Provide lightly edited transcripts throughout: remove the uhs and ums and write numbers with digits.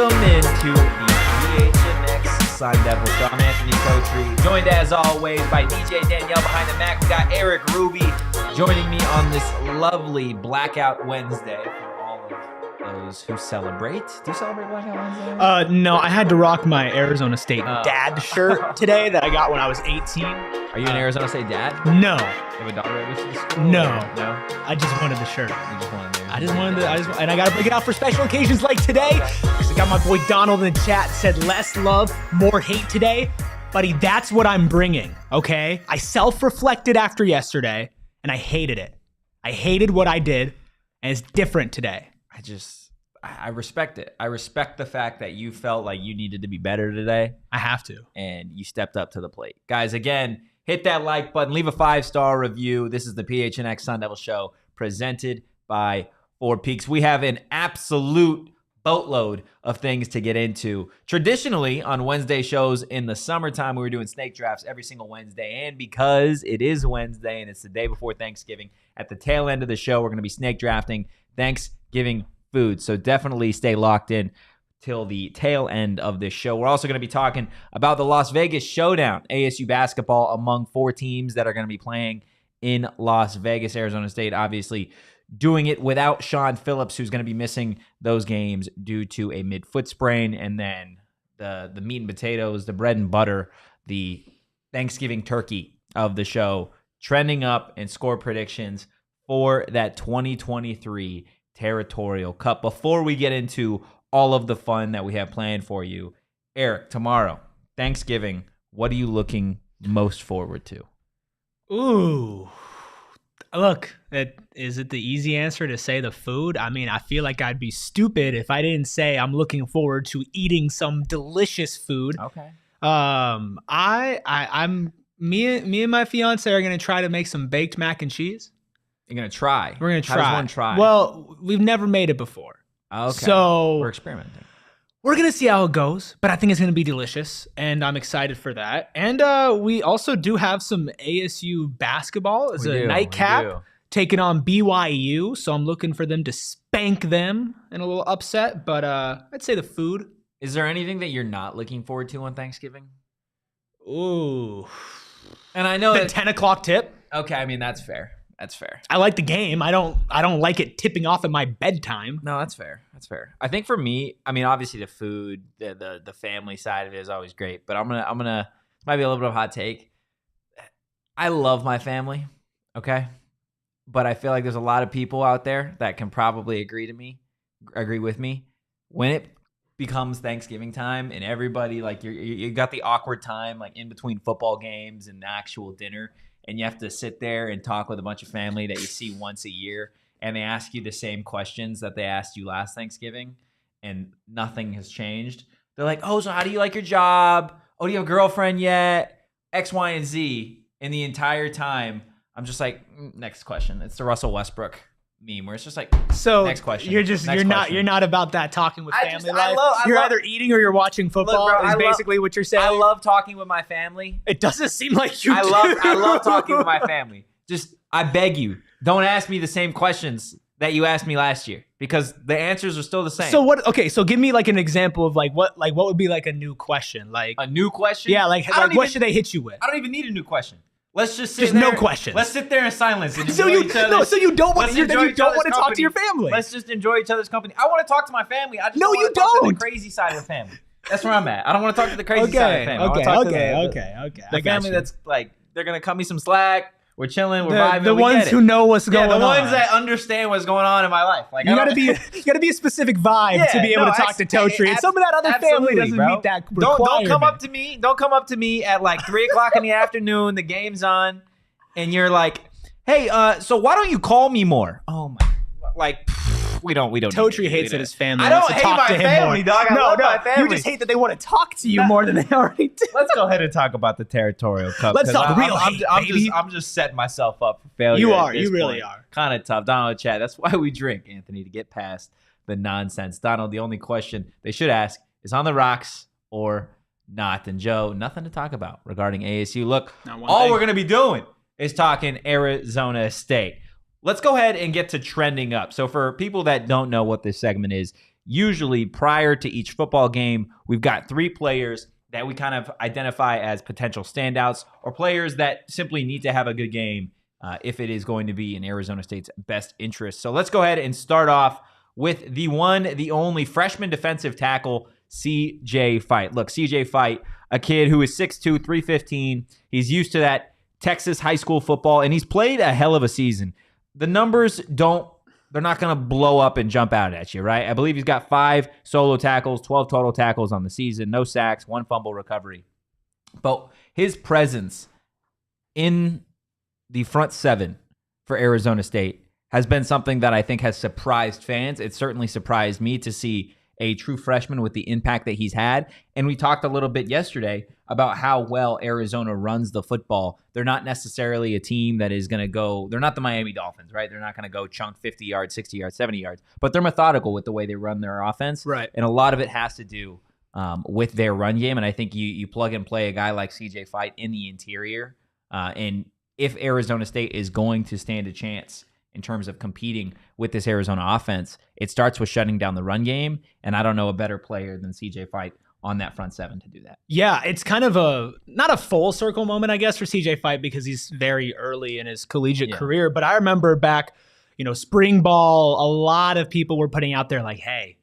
Welcome into the PHNX Sun Devils show. I'm Anthony Totri, joined as always by DJ Danielle behind the Mac. We got Erik Ruby joining me on this lovely Blackout Wednesday for all of those who celebrate. Do you celebrate Blackout Wednesday? No, I had to rock my Arizona State dad shirt today that I got when I was 18. Are you an Arizona State dad? No. You have a daughter that goes to the school? No. No? I just wanted the shirt. You just wanted it. And I got to break it out for special occasions like today. Because I got my boy Donald in the chat said less love, more hate today. Buddy, that's what I'm bringing, okay? I self-reflected after yesterday, and I hated it. I hated what I did, and it's different today. I respect it. I respect the fact that you felt like you needed to be better today. I have to. And you stepped up to the plate. Guys, again, hit that like button. Leave a 5-star review. This is the PHNX Sun Devils show presented by Four Peaks. We have an absolute boatload of things to get into. Traditionally, on Wednesday shows in the summertime, we were doing snake drafts every single Wednesday. And because it is Wednesday and it's the day before Thanksgiving, at the tail end of the show, we're going to be snake drafting Thanksgiving food. So definitely stay locked in till the tail end of this show. We're also going to be talking about the Las Vegas Showdown, ASU basketball among 4 teams that are going to be playing in Las Vegas. Arizona State obviously doing it without Sean Phillips, who's going to be missing those games due to a mid-foot sprain. And then the meat and potatoes, the bread and butter, the Thanksgiving turkey of the show, trending up and score predictions for that 2023 Territorial Cup. Before we get into all of the fun that we have planned for you, Erik, tomorrow, Thanksgiving, what are you looking most forward to? Ooh. Look, is it the easy answer to say the food? I mean, I feel like I'd be stupid if I didn't say I'm looking forward to eating some delicious food. Okay. Me and my fiance are gonna try to make some baked mac and cheese. You're gonna try. We're gonna try. How does one try? Well, we've never made it before. Okay. So we're experimenting. We're going to see how it goes, but I think it's going to be delicious, and I'm excited for that. And we also do have some ASU basketball as a nightcap taking on BYU, so I'm looking for them to spank them in a little upset, but I'd say the food. Is there anything that you're not looking forward to on Thanksgiving? Ooh. And I know the 10 o'clock tip. Okay, I mean, that's fair. That's fair. I like the game. I don't like it tipping off at my bedtime. No, that's fair. That's fair. I think for me, I mean, obviously the food, the family side of it is always great, but I'm gonna this might be a little bit of a hot take. I love my family, okay? But I feel like there's a lot of people out there that can probably agree with me. When it becomes Thanksgiving time and everybody, like, you got the awkward time, like, in between football games and the actual dinner, and you have to sit there and talk with a bunch of family that you see once a year, and they ask you the same questions that they asked you last Thanksgiving, and nothing has changed. They're like, oh, so how do you like your job? Oh, do you have a girlfriend yet? X, Y, and Z. And the entire time, I'm just like, next question. It's the Russell Westbrook meme where it's just like, so next question. You're not about that talking with family life. You're either eating or you're watching football. Look, bro, is basically what you're saying. I love talking with my family. It doesn't seem like you do. I love talking with my family. Just, I beg you, don't ask me the same questions that you asked me last year, because the answers are still the same. So what? Okay, so give me like an example of what would be like a new question, like a new question. Yeah, what should they hit you with? I don't even need a new question. Let's just sit there. No questions. Let's sit there in silence and so enjoy each other. So you don't want to talk to your family. Let's just enjoy each other's company. I want to talk to my family. I just no, don't you want to talk don't. to the crazy side of the family. That's where I'm at. I don't want to talk to the crazy side of the family. Okay. The family that's like, they're gonna cut me some slack. We're chilling. We're vibing. The ones who know what's going on. The ones that understand what's going on in my life. Like, you gotta be a specific vibe to be able to talk to Totri. And some of that other family doesn't meet that requirement. Don't come up to me at like 3:00 in the afternoon. The game's on, and you're like, "Hey, so why don't you call me more?" Oh my, like. We don't. Totri hates that his family. I don't hate my family, dog. I love my family. You just hate that they want to talk to you more than they already do. Let's go ahead and talk about the Territorial Cup. Let's talk real hate, baby. I'm just setting myself up for failure. You are. You really are. Kind of tough. Donald, chat. That's why we drink, Anthony, to get past the nonsense. Donald, the only question they should ask is on the rocks or not. And Joe, nothing to talk about regarding ASU. Look, all we're going to be doing is talking Arizona State. Let's go ahead and get to trending up. So for people that don't know what this segment is, usually prior to each football game, we've got 3 players that we kind of identify as potential standouts or players that simply need to have a good game if it is going to be in Arizona State's best interest. So let's go ahead and start off with the one, the only freshman defensive tackle, CJ Fite. Look, CJ Fite, a kid who is 6'2", 315. He's used to that Texas high school football, and he's played a hell of a season. The numbers they're not going to blow up and jump out at you, right? I believe he's got 5 solo tackles, 12 total tackles on the season, no sacks, 1 fumble recovery. But his presence in the front 7 for Arizona State has been something that I think has surprised fans. It certainly surprised me to see a true freshman with the impact that he's had. And we talked a little bit yesterday about how well Arizona runs the football. They're not necessarily a team that is going to go, they're not the Miami Dolphins, right? They're not going to go chunk 50 yards, 60 yards, 70 yards, but they're methodical with the way they run their offense. Right. And a lot of it has to do with their run game. And I think you plug and play a guy like CJ Fite in the interior. And if Arizona State is going to stand a chance in terms of competing with this Arizona offense, it starts with shutting down the run game. And I don't know a better player than CJ Fite on that front 7 to do that. Yeah, it's kind of not a full circle moment, I guess, for CJ Fite because he's very early in his collegiate career. But I remember back, spring ball, a lot of people were putting out there like, hey,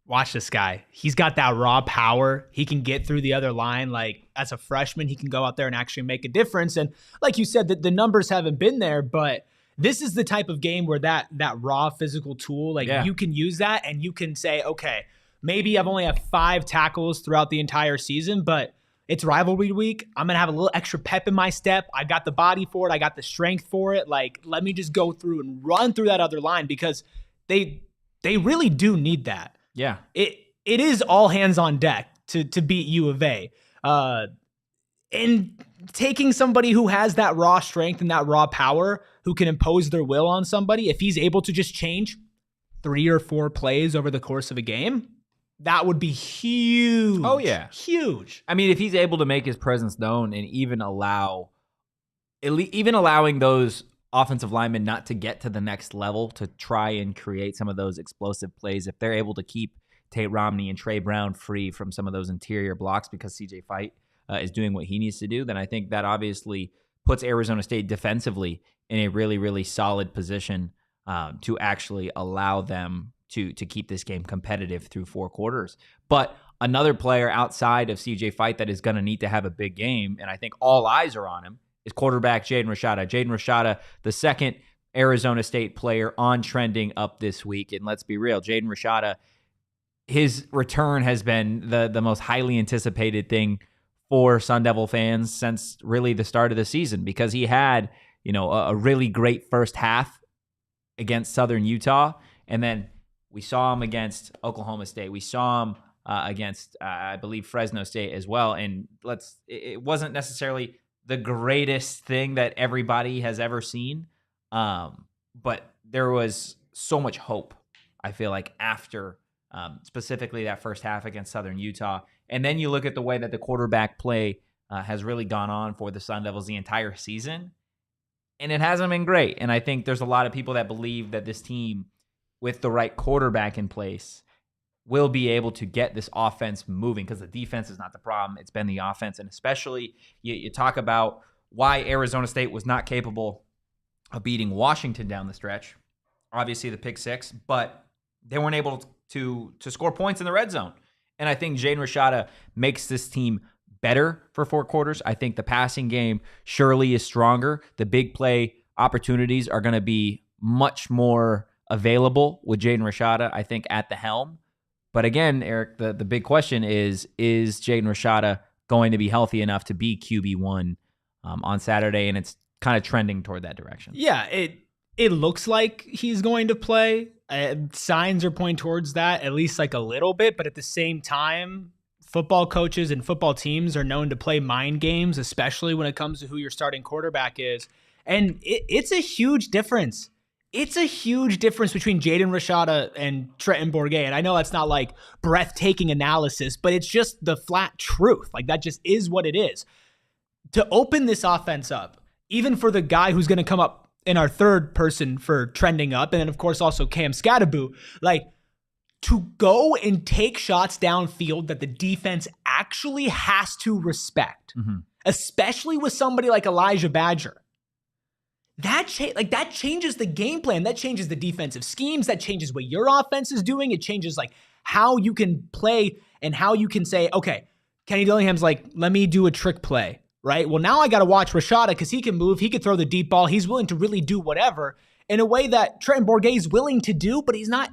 watch this guy. He's got that raw power. He can get through the other line. Like, as a freshman, he can go out there and actually make a difference. And like you said, the numbers haven't been there, but this is the type of game where that raw physical tool, you can use that and you can say, okay, maybe I've only had 5 tackles throughout the entire season, but it's rivalry week. I'm going to have a little extra pep in my step. I got the body for it. I got the strength for it. Like, let me just go through and run through that other line because they really do need that. Yeah. It is all hands on deck to beat U of A. And taking somebody who has that raw strength and that raw power, who can impose their will on somebody, if he's able to just change 3 or 4 plays over the course of a game, that would be huge. Oh, yeah. Huge. I mean, if he's able to make his presence known and even allowing those offensive linemen not to get to the next level to try and create some of those explosive plays, if they're able to keep Tate Romney and Trey Brown free from some of those interior blocks because CJ Fite is doing what he needs to do, then I think that obviously puts Arizona State defensively in a really, really solid position to actually allow them to keep this game competitive through 4 quarters. But another player outside of CJ Fite that is going to need to have a big game, and I think all eyes are on him, is quarterback Jaden Rashada. Jaden Rashada, the second Arizona State player on trending up this week. And let's be real, Jaden Rashada, his return has been the most highly anticipated thing for Sun Devil fans since really the start of the season, because he had, a really great first half against Southern Utah. And then we saw him against Oklahoma State. We saw him against, I believe, Fresno State as well. And it wasn't necessarily the greatest thing that everybody has ever seen. But there was so much hope, I feel like, after specifically that first half against Southern Utah. And then you look at the way that the quarterback play has really gone on for the Sun Devils the entire season, and it hasn't been great. And I think there's a lot of people that believe that this team, with the right quarterback in place, will be able to get this offense moving, because the defense is not the problem. It's been the offense. And especially you talk about why Arizona State was not capable of beating Washington down the stretch. Obviously the pick 6, but they weren't able to score points in the red zone. And I think Jaden Rashada makes this team better for 4 quarters. I think the passing game surely is stronger. The big play opportunities are going to be much more available with Jaden Rashada, I think, at the helm. But again, Erik, the big question is Jaden Rashada going to be healthy enough to be QB1 on Saturday? And it's kind of trending toward that direction. Yeah, it looks like he's going to play. Signs are pointing towards that, at least like a little bit. But at the same time, football coaches and football teams are known to play mind games, especially when it comes to who your starting quarterback is. And it's a huge difference. It's a huge difference between Jaden Rashada and Trenton Bourguet. And I know that's not like breathtaking analysis, but it's just the flat truth. Like, that just is what it is. To open this offense up, even for the guy who's going to come up in our third person for trending up, and then of course also Cam Scattaboo, like, to go and take shots downfield that the defense actually has to respect, especially with somebody like Elijah Badger. That changes the game plan. That changes the defensive schemes. That changes what your offense is doing. It changes like how you can play and how you can say, okay, Kenny Dillingham's like, let me do a trick play, right? Well, now I got to watch Rashada because he can move. He can throw the deep ball. He's willing to really do whatever in a way that Trenton Bourguet is willing to do, but he's not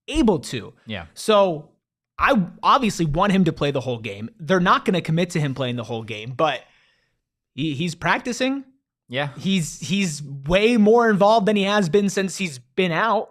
able to. Yeah. So I obviously want him to play the whole game. They're not going to commit to him playing the whole game, but he's practicing. Yeah. He's way more involved than he has been since he's been out.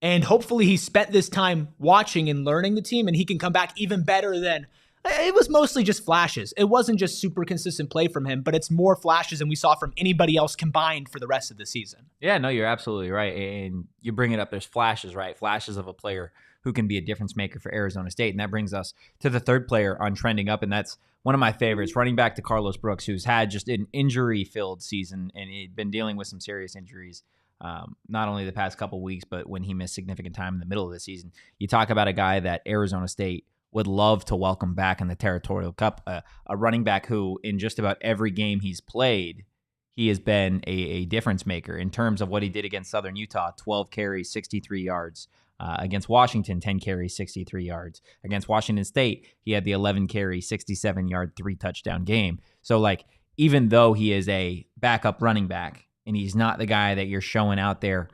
And hopefully he spent this time watching and learning the team, and he can come back even better than it was mostly just flashes. It wasn't just super consistent play from him, but it's more flashes than we saw from anybody else combined for the rest of the season. Yeah, no, you're absolutely right. And you bring it up, there's flashes, right? Flashes of a player who can be a difference maker for Arizona State. And that brings us to the third player on Trending Up, and that's one of my favorites, running back to Carlos Brooks, who's had just an injury-filled season, and he'd been dealing with some serious injuries, not only the past couple weeks, but when he missed significant time in the middle of the season. You talk about a guy that Arizona State would love to welcome back in the Territorial Cup, a running back who in just about every game he's played, he has been a difference maker in terms of what he did against Southern Utah, 12 carries, 63 yards. Against Washington, 10 carries, 63 yards. Against Washington State, he had the 11 carry, 67-yard, 3-touchdown game. So, like, even though he is a backup running back and he's not the guy that you're showing out there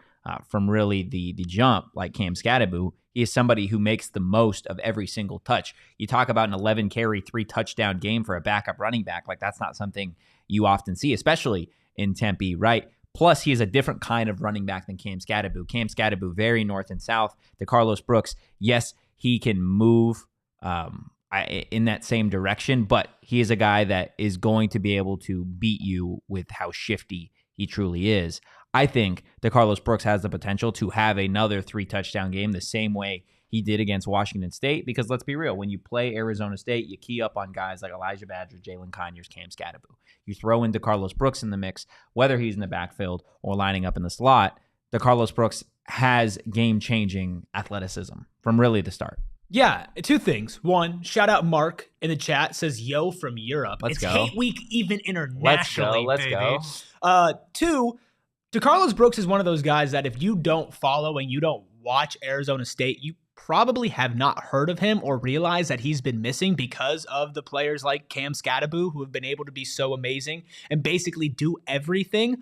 from really the jump like Cam Scadaboo, he is somebody who makes the most of every single touch. You talk about an 11 carry, 3-touchdown game for a backup running back. Like, that's not something you often see, especially in Tempe, right? Plus, he is a different kind of running back than Cam Scadaboo. Cam Scadaboo, very north and south. To Carlos Brooks, yes, he can move in that same direction, but he is a guy that is going to be able to beat you with how shifty he truly is. I think that Carlos Brooks has the potential to have another 3-touchdown game the same way he did against Washington State, because let's be real, when you play Arizona State, you key up on guys like Elijah Badger, Jalen Conyers, Cam Scadaboo. You throw into Carlos Brooks in the mix, whether he's in the backfield or lining up in the slot, the Carlos Brooks has game-changing athleticism from really the start. Yeah, two things. One, shout out Mark in the chat, says, yo, from Europe. Let's go. It's hate week even internationally, Let's go. Two, DeCarlos Brooks is one of those guys that if you don't follow and you don't watch Arizona State, you probably have not heard of him or realized that he's been missing because of the players like Cam Scadaboo who have been able to be so amazing and basically do everything.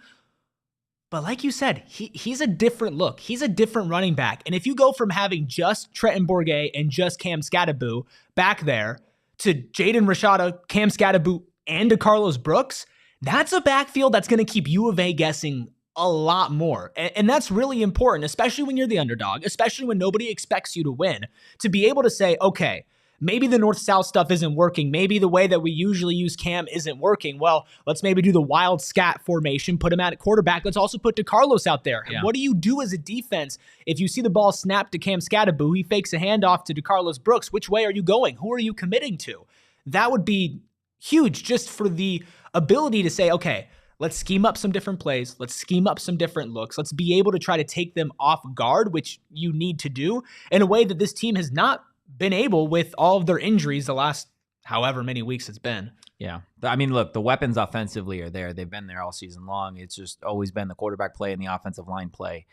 But like you said, he's a different look. He's a different running back. And if you go from having just Trenton Bourguet and just Cam Scadaboo back there to Jaden Rashada, Cam Scadaboo, and DeCarlos Brooks, that's a backfield that's going to keep U of A guessing a lot more. And that's really important, especially when you're the underdog, especially when nobody expects you to win, to be able to say, okay, maybe the north-south stuff isn't working. Maybe the way that we usually use Cam isn't working. Well, let's maybe do the wild scat formation, put him at quarterback. Let's also put DeCarlos out there. Yeah. What do you do as a defense if you see the ball snapped to Cam Scadaboo? He fakes a handoff to DeCarlos Brooks. Which way are you going? Who are you committing to? That would be huge just for the ability to say, okay, let's scheme up some different plays. Let's scheme up some different looks. Let's be able to try to take them off guard, which you need to do in a way that this team has not been able with all of their injuries the last however many weeks it's been. Yeah. I mean, look, the weapons offensively are there. They've been there all season long. It's just always been the quarterback play and the offensive line play.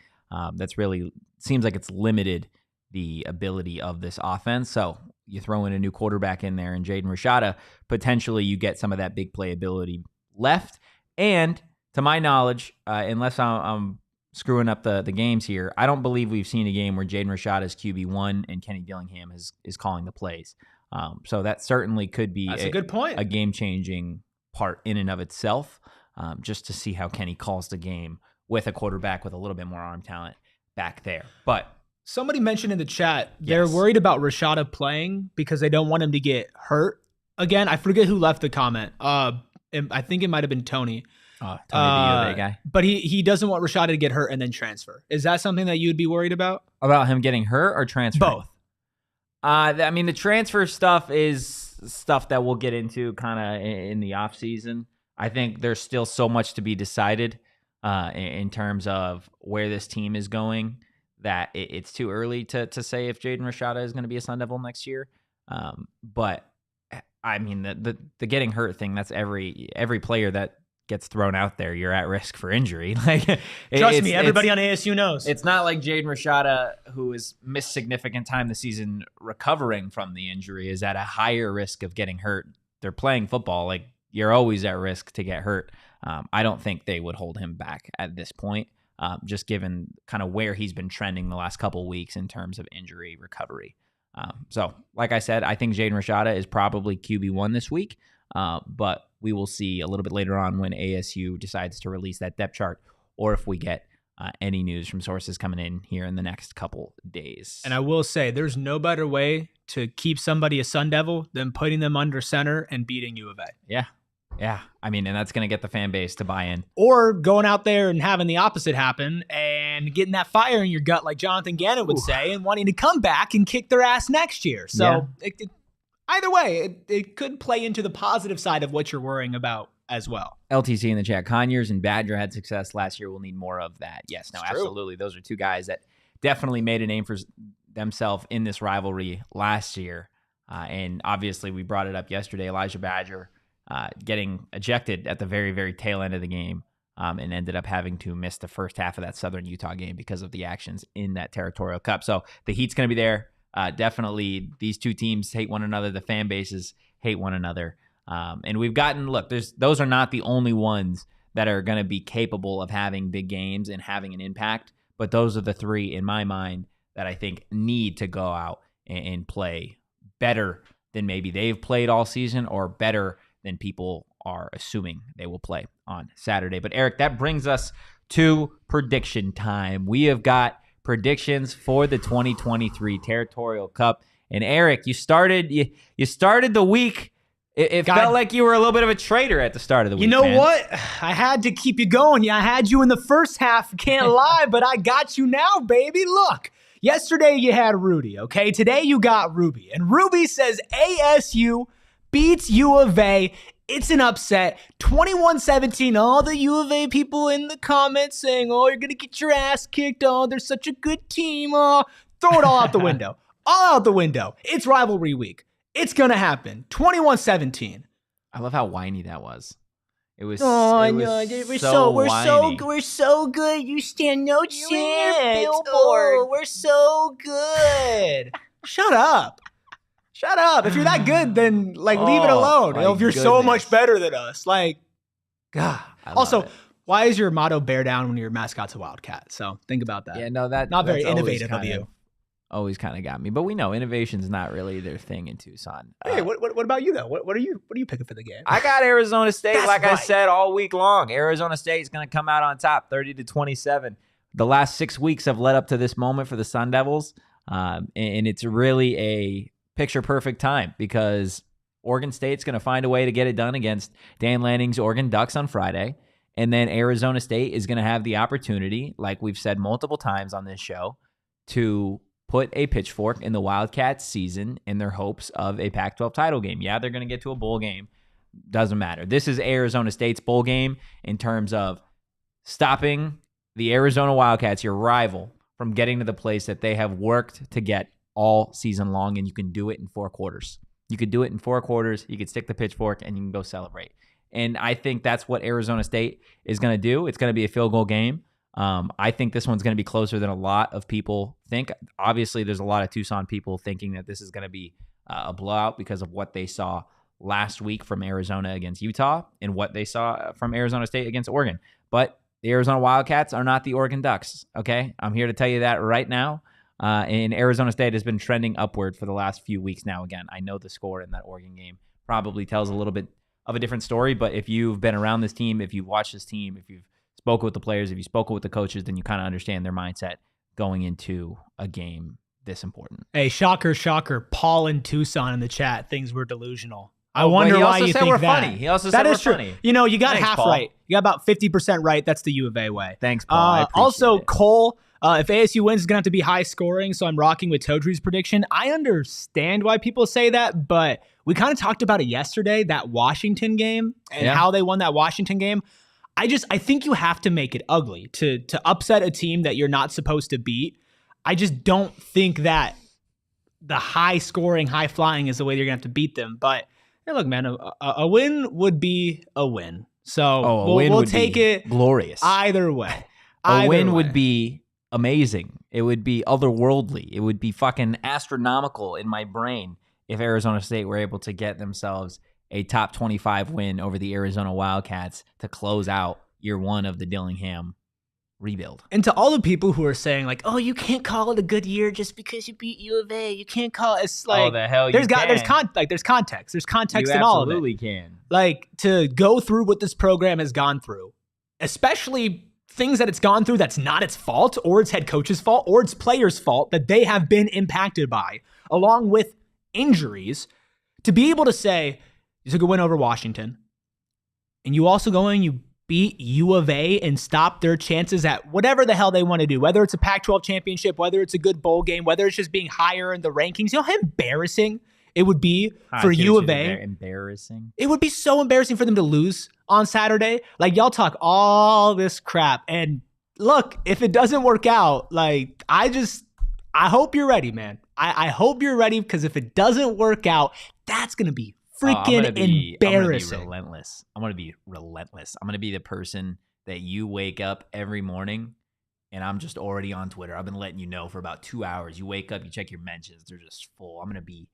That's really seems like it's limited the ability of this offense. So you throw in a new quarterback in there and Jaden Rashada, potentially you get some of that big play ability left. And to my knowledge, unless I'm screwing up the games here, I don't believe we've seen a game where Jaden Rashada is QB1 and Kenny Dillingham is calling the plays. So that certainly could be a good point, a game-changing part in and of itself, just to see how Kenny calls the game with a quarterback with a little bit more arm talent back there. But somebody mentioned in the chat, they're worried about Rashada playing because they don't want him to get hurt again. I forget who left the comment. I think it might have been Tony. Tony, the U of A guy. But he doesn't want Rashada to get hurt and then transfer. Is that something that you would be worried about? About him getting hurt or transferring? Both. I mean, the transfer stuff is stuff that we'll get into kind of in the offseason. I think there's still so much to be decided in terms of where this team is going that it's too early to say if Jaden Rashada is going to be a Sun Devil next year. But I mean, the getting hurt thing, that's every player that gets thrown out there, you're at risk for injury. Like, trust me, everybody on ASU knows. It's not like Jaden Rashada, who has missed significant time this season recovering from the injury, is at a higher risk of getting hurt. They're playing football. Like, you're always at risk to get hurt. I don't think they would hold him back at this point, just given kind of where he's been trending the last couple weeks in terms of injury recovery. So, like I said, I think Jaden Rashada is probably QB1 this week, but we will see a little bit later on when ASU decides to release that depth chart, or if we get any news from sources coming in here in the next couple days. And I will say, there's no better way to keep somebody a Sun Devil than putting them under center and beating U of A. Yeah. I mean, and that's going to get the fan base to buy in. Or going out there and having the opposite happen and getting that fire in your gut, like Jonathan Gannon would say, and wanting to come back and kick their ass next year. So either way, it could play into the positive side of what you're worrying about as well. LTC in the chat. Conyers and Badger had success last year. We'll need more of that. Yes, no, absolutely. Those are two guys that definitely made a name for themselves in this rivalry last year. And obviously, we brought it up yesterday. Elijah Badger getting ejected at the very, very tail end of the game, and ended up having to miss the first half of that Southern Utah game because of the actions in that Territorial Cup. So the heat's going to be there. Definitely, these two teams hate one another. The fan bases hate one another. And we've gotten, those are not the only ones that are going to be capable of having big games and having an impact, but those are the three, in my mind, that I think need to go out and play better than maybe they've played all season, or better than people are assuming they will play on Saturday. But Erik, that brings us to prediction time. We have got predictions for the 2023 Territorial Cup. And Erik, you started the week. It felt like you were a little bit of a traitor at the start of the week. You know what? I had to keep you going. Yeah, I had you in the first half. Can't lie, but I got you now, baby. Look, yesterday you had Rudy, okay? Today you got Ruby. And Ruby says ASU beats U of A. It's an upset. 21-17. All the U of A people in the comments saying, oh, you're going to get your ass kicked. Oh, they're such a good team. Oh, throw it all out the window. All out the window. It's rivalry week. It's going to happen. 21-17. I love how whiny that was. It was. Oh, it no, was we're so good. You stand no chance. Billboard. Oh, we're so good. Shut up. Shut up. If you're that good, then leave it alone. my If you're so much better than us, God. Also, why is your motto "bear down" when your mascot's a Wildcat? So think about that. Yeah, no, that's very innovative of you. Always kind of got me, but we know innovation's not really their thing in Tucson. Hey, what about you though? What are you picking for the game? I got Arizona State, That's like I right. said all week long. Arizona State is going to come out on top, 30-27. The last 6 weeks have led up to this moment for the Sun Devils, and it's really a picture-perfect time because Oregon State's going to find a way to get it done against Dan Lanning's Oregon Ducks on Friday, and then Arizona State is going to have the opportunity, like we've said multiple times on this show, to put a pitchfork in the Wildcats season in their hopes of a Pac-12 title game. Yeah, they're going to get to a bowl game. Doesn't matter. This is Arizona State's bowl game in terms of stopping the Arizona Wildcats, your rival, from getting to the place that they have worked to get all season long, and you can do it in 4 quarters. You could do it in 4 quarters. You could stick the pitchfork, and you can go celebrate. And I think that's what Arizona State is going to do. It's going to be a field goal game. I think this one's going to be closer than a lot of people think. Obviously, there's a lot of Tucson people thinking that this is going to be a blowout because of what they saw last week from Arizona against Utah and what they saw from Arizona State against Oregon. But the Arizona Wildcats are not the Oregon Ducks, okay? I'm here to tell you that right now. And Arizona State has been trending upward for the last few weeks now. Again, I know the score in that Oregon game probably tells a little bit of a different story, but if you've been around this team, if you've watched this team, if you've spoken with the players, if you spoken with the coaches, then you kind of understand their mindset going into a game this important. Hey, shocker. Paul in Tucson in the chat thinks we're delusional. I wonder why you think we're that. Funny. He also said that we're is true. funny. You know, you got Thanks, half Paul. right. You got about 50% right. That's the U of A way. Thanks, Paul. I appreciate Also, it. Cole, if ASU wins, it's going to have to be high scoring, so I'm rocking with Totri's prediction. I understand why people say that, but we kind of talked about it yesterday, that Washington game, and how they won that Washington game. I think you have to make it ugly to upset a team that you're not supposed to beat. I just don't think that the high scoring, high flying is the way you're going to have to beat them. But hey, look, man, a win would be a win. So we'll take it glorious. Either way. A win would be amazing. It would be otherworldly. It would be fucking astronomical in my brain if Arizona State were able to get themselves a top 25 win over the Arizona Wildcats to close out year one of the Dillingham rebuild. And to all the people who are saying like, oh, you can't call it a good year just because you beat U of A. You can't call it. It's like, the hell there's context. There's context in all of it. You absolutely can. Like, to go through what this program has gone through, especially things that it's gone through that's not its fault or its head coach's fault or its players' fault that they have been impacted by, along with injuries, to be able to say, you took a win over Washington, and you also go in, you beat U of A and stop their chances at whatever the hell they want to do, whether it's a Pac-12 championship, whether it's a good bowl game, whether it's just being higher in the rankings. You know how embarrassing it would be for U of A? Embarrassing. It would be so embarrassing for them to lose on Saturday. Like, y'all talk all this crap, and look, if it doesn't work out, like, I hope you're ready, man. I hope you're ready, because if it doesn't work out, that's going to be freaking embarrassing. I'm going to be relentless. I'm going to be the person that you wake up every morning and I'm just already on Twitter. I've been letting you know for about 2 hours. You wake up, you check your mentions. They're just full. I'm going to be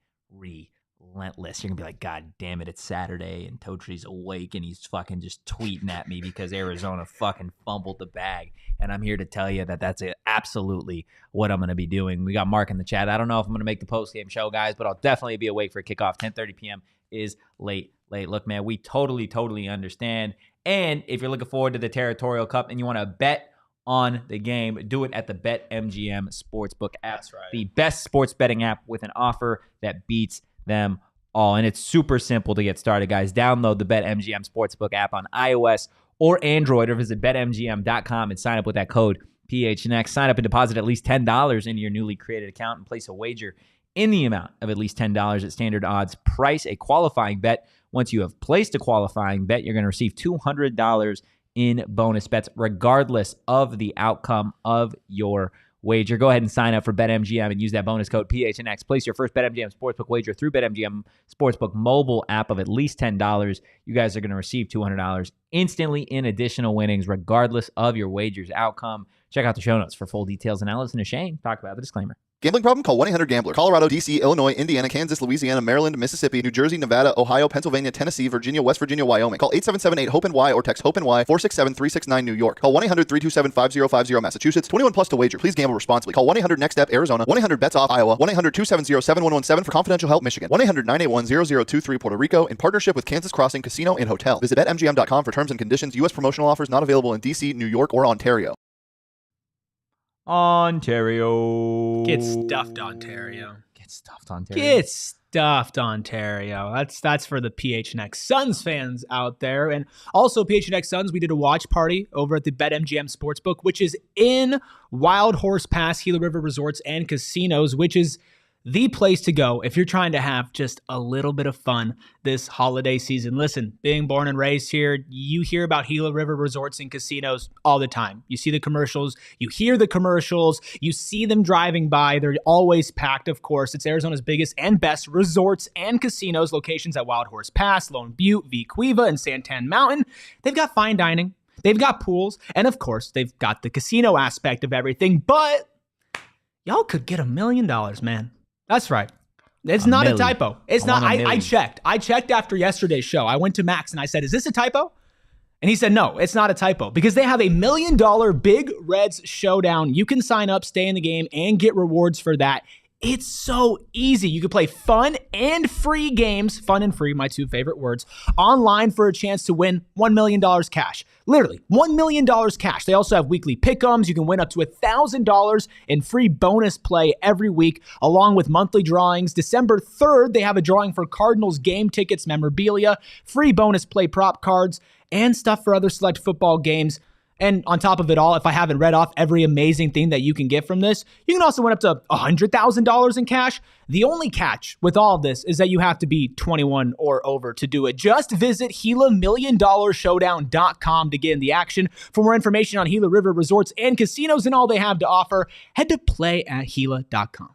relentless. You're going to be like, God damn it, it's Saturday and Totri's awake and he's fucking just tweeting at me because Arizona fucking fumbled the bag. And I'm here to tell you that that's absolutely what I'm going to be doing. We got Mark in the chat. I don't know if I'm going to make the post-game show, guys, but I'll definitely be awake for kickoff. 10:30 p.m. is late. Look, man, we totally understand. And if you're looking forward to the Territorial Cup and you want to bet on the game, do it at the BetMGM Sportsbook app. That's right. The best sports betting app with an offer that beats them all. And it's super simple to get started, guys. Download the BetMGM Sportsbook app on iOS or Android, or visit betmgm.com and sign up with that code PHNX. Sign up and deposit at least $10 into your newly created account and place a wager in the amount of at least $10 at standard odds. Price a qualifying bet. Once you have placed a qualifying bet, you're going to receive $200 in bonus bets, regardless of the outcome of your wager. Go ahead and sign up for BetMGM and use that bonus code PHNX. Place your first BetMGM Sportsbook wager through BetMGM Sportsbook mobile app of at least $10. You guys are going to receive $200 instantly in additional winnings, regardless of your wager's outcome. Check out the show notes for full details. And now listen to Shane talk about the disclaimer. Gambling problem? Call 1-800-GAMBLER. Colorado, D.C., Illinois, Indiana, Kansas, Louisiana, Maryland, Mississippi, New Jersey, Nevada, Ohio, Pennsylvania, Tennessee, Virginia, West Virginia, Wyoming. Call 877-8-HOPE-NY or text HOPE-NY 467-369 New York. Call 1-800-327-5050 Massachusetts. 21 plus to wager. Please gamble responsibly. Call 1-800-NEXT-STEP Arizona. 1-800-BETS-OFF Iowa. 1-800-270-7117 for confidential help Michigan. 1-800-981-0023 Puerto Rico in partnership with Kansas Crossing Casino and Hotel. Visit BetMGM.com for terms and conditions. U.S. promotional offers not available in D.C., New York, or Ontario. Ontario. Get stuffed, Ontario. Get stuffed, Ontario. Get stuffed, Ontario. That's for the PHNX Suns fans out there. And also, PHNX Suns, we did a watch party over at the BetMGM Sportsbook, which is in Wild Horse Pass, Gila River Resorts and Casinos, which is the place to go if you're trying to have just a little bit of fun this holiday season. Listen, being born and raised here, you hear about Gila River Resorts and Casinos all the time. You see the commercials, you hear the commercials, you see them driving by. They're always packed, of course. It's Arizona's biggest and best resorts and casinos, locations at Wild Horse Pass, Lone Butte, Vicuiva, and Santan Mountain. They've got fine dining, they've got pools, and of course, they've got the casino aspect of everything. But y'all could get $1 million, man. That's right. It's not a typo. It's not. I checked. I checked after yesterday's show. I went to Max and I said, is this a typo? And he said, no, it's not a typo, because they have a $1 million Big Reds Showdown. You can sign up, stay in the game, and get rewards for that. It's so easy. You can play fun and free games, fun and free, my two favorite words, online for a chance to win $1 million cash. Literally, $1 million cash. They also have weekly pick'ems. You can win up to $1,000 in free bonus play every week, along with monthly drawings. December 3rd, they have a drawing for Cardinals game tickets, memorabilia, free bonus play prop cards, and stuff for other select football games. And on top of it all, if I haven't read off every amazing thing that you can get from this, you can also win up to $100,000 in cash. The only catch with all of this is that you have to be 21 or over to do it. Just visit GilaMillionDollarShowdown.com to get in the action. For more information on Gila River Resorts and casinos and all they have to offer, head to play@Gila.com.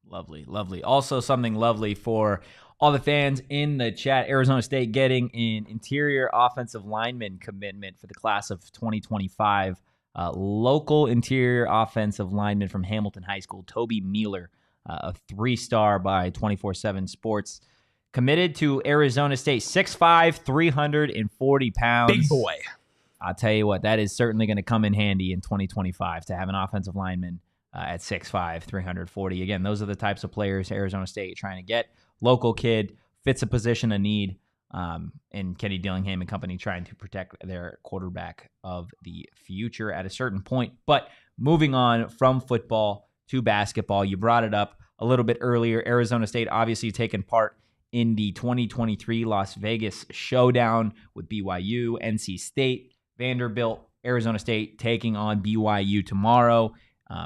Lovely, lovely. Also something lovely for all the fans in the chat. Arizona State getting an interior offensive lineman commitment for the class of 2025. Local interior offensive lineman from Hamilton High School, Toby Mueller, a 3-star by 24/7 Sports, committed to Arizona State. 6'5", 340 pounds. Big boy. I'll tell you what, that is certainly going to come in handy in 2025 to have an offensive lineman at 6'5", 340. Again, those are the types of players Arizona State trying to get. Local kid, fits a position of need, and Kenny Dillingham and company trying to protect their quarterback of the future at a certain point. But moving on from football to basketball, you brought it up a little bit earlier. Arizona State obviously taking part in the 2023 Las Vegas Showdown with BYU, NC State, Vanderbilt, Arizona State taking on BYU tomorrow.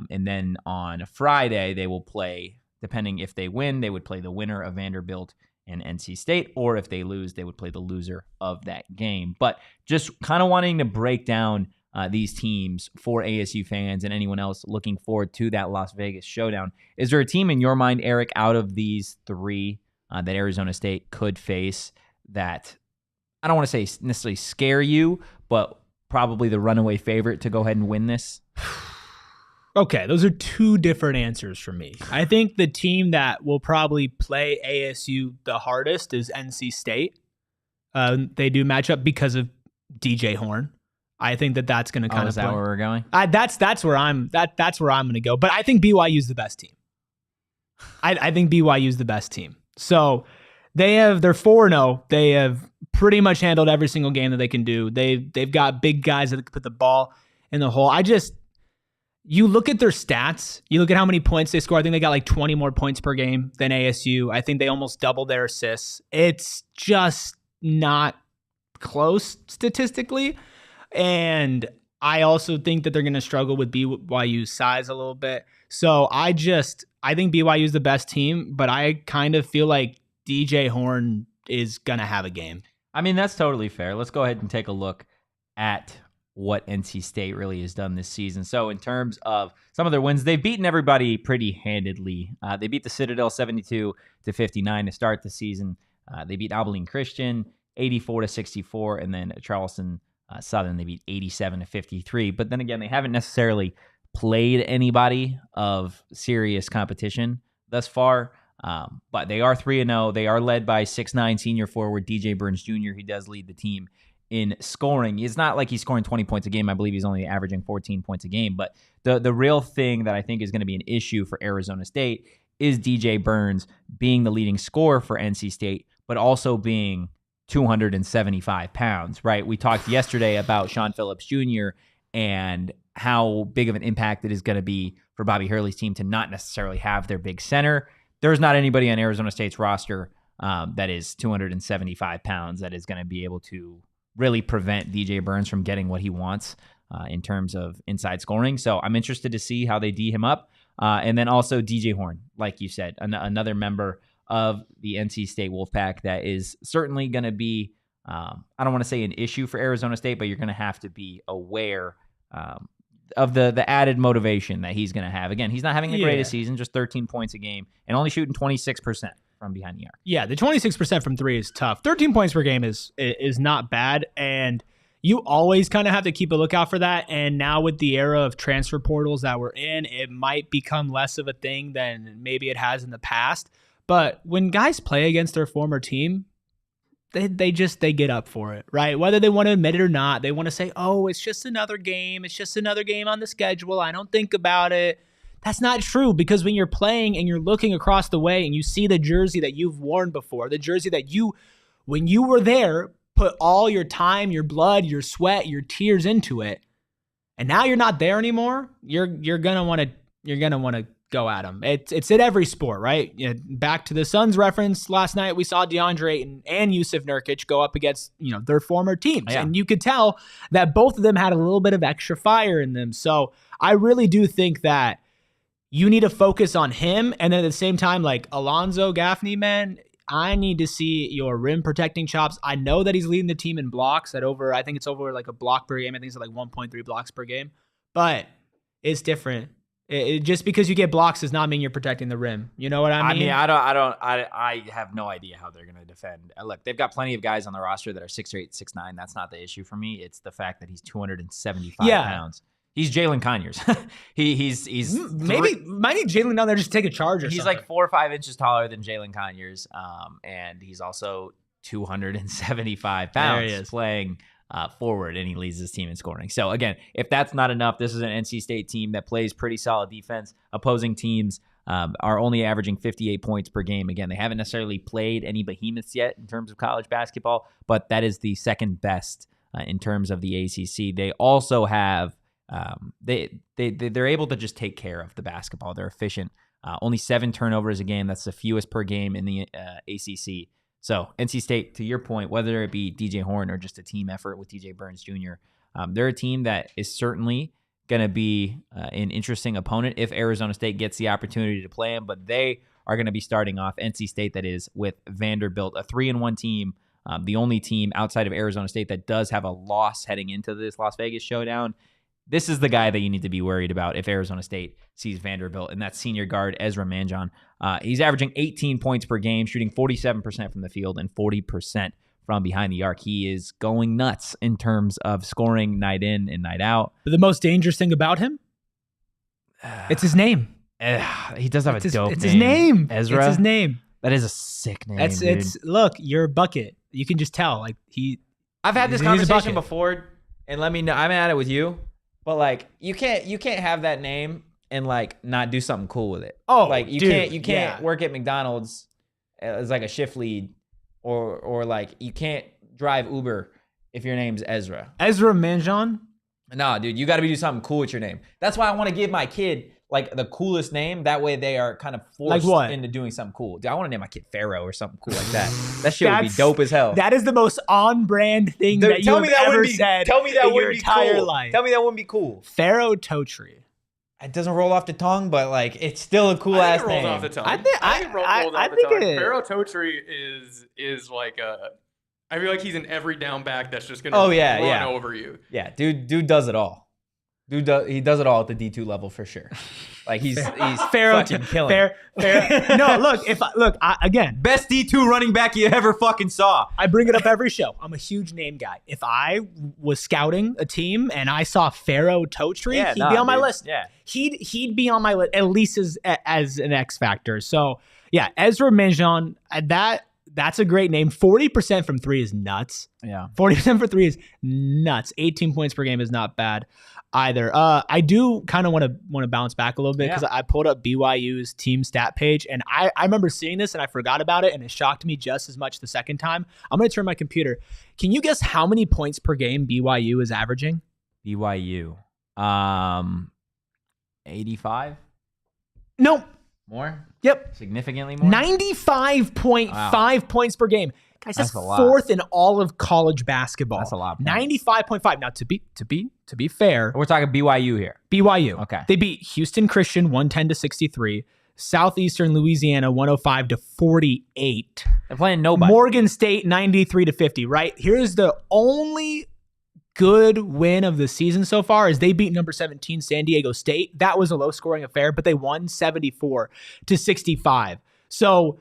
And then on Friday, they will play, depending if they win, they would play the winner of Vanderbilt and NC State, or if they lose, they would play the loser of that game. But just kind of wanting to break down these teams for ASU fans and anyone else looking forward to that Las Vegas Showdown. Is there a team in your mind, Erik, out of these three that Arizona State could face that, I don't want to say necessarily scare you, but probably the runaway favorite to go ahead and win this? Okay, those are two different answers for me. I think the team that will probably play ASU the hardest is NC State. They do match up because of DJ Horn. I think that's going to kind of. Is that where we're going? That's where I'm going to go. But I think BYU is the best team. I think BYU is the best team. So they're 4-0. They have pretty much handled every single game that they can do. They've got big guys that can put the ball in the hole. You look at their stats, you look at how many points they score. I think they got like 20 more points per game than ASU. I think they almost doubled their assists. It's just not close statistically. And I also think that they're going to struggle with BYU's size a little bit. So I think BYU is the best team, but I kind of feel like DJ Horn is going to have a game. I mean, that's totally fair. Let's go ahead and take a look at what NC State really has done this season. So in terms of some of their wins, they've beaten everybody pretty handedly. They beat the Citadel 72-59 to start the season. They beat Abilene Christian 84-64, and then Charleston Southern, they beat 87-53. But then again, they haven't necessarily played anybody of serious competition thus far. But they are 3-0. They are led by 6'9" senior forward DJ Burns Jr., who does lead the team in scoring. It's not like he's scoring 20 points a game. I believe he's only averaging 14 points a game. But the real thing that I think is going to be an issue for Arizona State is DJ Burns being the leading scorer for NC State, but also being 275 pounds, right? We talked yesterday about Sean Phillips Jr. and how big of an impact it is going to be for Bobby Hurley's team to not necessarily have their big center. There's not anybody on Arizona State's roster that is 275 pounds that is going to be able to really prevent DJ Burns from getting what he wants in terms of inside scoring. So I'm interested to see how they D him up. And then also DJ Horn, like you said, another member of the NC State Wolfpack that is certainly going to be, I don't want to say an issue for Arizona State, but you're going to have to be aware of the added motivation that he's going to have. Again, he's not having the greatest season, just 13 points a game, and only shooting 26% from behind the arc. Yeah, the 26% from three is tough. 13 points per game is not bad, and you always kind of have to keep a lookout for that. And now with the era of transfer portals that we're in, it might become less of a thing than maybe it has in the past. But when guys play against their former team, they get up for it, right? Whether they want to admit it or not, they want to say, oh, it's just another game. It's just another game on the schedule. I don't think about it. That's not true, because when you're playing and you're looking across the way and you see the jersey that you've worn before, the jersey that you, when you were there, put all your time, your blood, your sweat, your tears into it, and now you're not there anymore, you're gonna want to go at him. It's in every sport, right? Back to the Suns reference, last night we saw DeAndre Ayton and Yusuf Nurkic go up against their former teams. Yeah. And you could tell that both of them had a little bit of extra fire in them. So I really do think that you need to focus on him. And then at the same time, like Alonzo Gaffney, man, I need to see your rim protecting chops. I know that he's leading the team in blocks I think it's over like a block per game. I think it's like 1.3 blocks per game, but it's different. Just because you get blocks does not mean you're protecting the rim. You know what I mean? I have no idea how they're going to defend. Look, they've got plenty of guys on the roster that are 6'8", 6'9". That's not the issue for me. It's the fact that he's 275 pounds. He's Jalen Conyers. he's maybe might need Jalen down there just to take a charge or he's something. Like 4 or 5 inches taller than Jalen Conyers. And he's also 275 pounds playing forward, and he leads his team in scoring. So again, if that's not enough, this is an NC State team that plays pretty solid defense. Opposing teams are only averaging 58 points per game. Again, they haven't necessarily played any behemoths yet in terms of college basketball, but that is the second best in terms of the ACC. They also have they're able to just take care of the basketball. They're efficient. Only 7 turnovers a game. That's the fewest per game in the ACC. So NC State, to your point, whether it be DJ Horn or just a team effort with DJ Burns Jr., they're a team that is certainly going to be an interesting opponent if Arizona State gets the opportunity to play them. But they are going to be starting off NC State, that is, with Vanderbilt, a 3-1 team, the only team outside of Arizona State that does have a loss heading into this Las Vegas Showdown. This is the guy that you need to be worried about if Arizona State sees Vanderbilt, and that's senior guard Ezra Manjon. He's averaging 18 points per game, shooting 47% from the field and 40% from behind the arc. He is going nuts in terms of scoring night in and night out. But the most dangerous thing about him, it's his name. He does have a dope name. It's his name. Ezra. It's his name. That is a sick name. Look, you're a bucket. You can just tell. I've had this conversation before, and let me know. I'm at it with you. But you can't have that name and not do something cool with it. Oh, you can't work at McDonald's as a shift lead, or you can't drive Uber if your name's Ezra. Ezra Manjon? No, dude, you got to do something cool with your name. That's why I want to give my kid the coolest name. That way they are kind of forced into doing something cool. Dude, I want to name my kid Pharaoh or something cool like that. That shit would be dope as hell. That is the most on-brand thing that you have ever said in your entire life. Tell me that wouldn't be cool. Pharaoh Totri. It doesn't roll off the tongue, but it's still a cool ass name. Off the tongue. I think it rolls off the tongue. Pharaoh Totri is like a. I feel like he's an every down back that's just gonna run over you. Yeah, dude does it all. He does it all at the D2 level for sure. He's Pharaoh fucking killing. No, again, best D2 running back you ever fucking saw. I bring it up every show. I'm a huge name guy. If I was scouting a team and I saw Pharaoh Totri, he'd be on my list. Yeah, he'd be on my list at least as an X factor. So yeah, Ezra Manjon, that's a great name. 40% from 3 is nuts. Yeah, 40% for 3 is nuts. 18 points per game is not bad either. I do kind of want to bounce back a little bit because I pulled up BYU's team stat page, and I remember seeing this and I forgot about it, and it shocked me just as much the second time. I'm going to turn my computer. Can you guess how many points per game BYU is averaging? BYU, 85. Nope. More? Yep. Significantly more? 95.5 points per game. Guys, that's fourth in all of college basketball. That's a lot. 95.5. Now, to be fair, we're talking BYU here. BYU. Okay. They beat Houston Christian 110-63, Southeastern Louisiana 105-48. They're playing nobody. Morgan State 93-50. Right. Here's the only good win of the season so far is they beat number 17 San Diego State. That was a low-scoring affair, but they won 74-65. So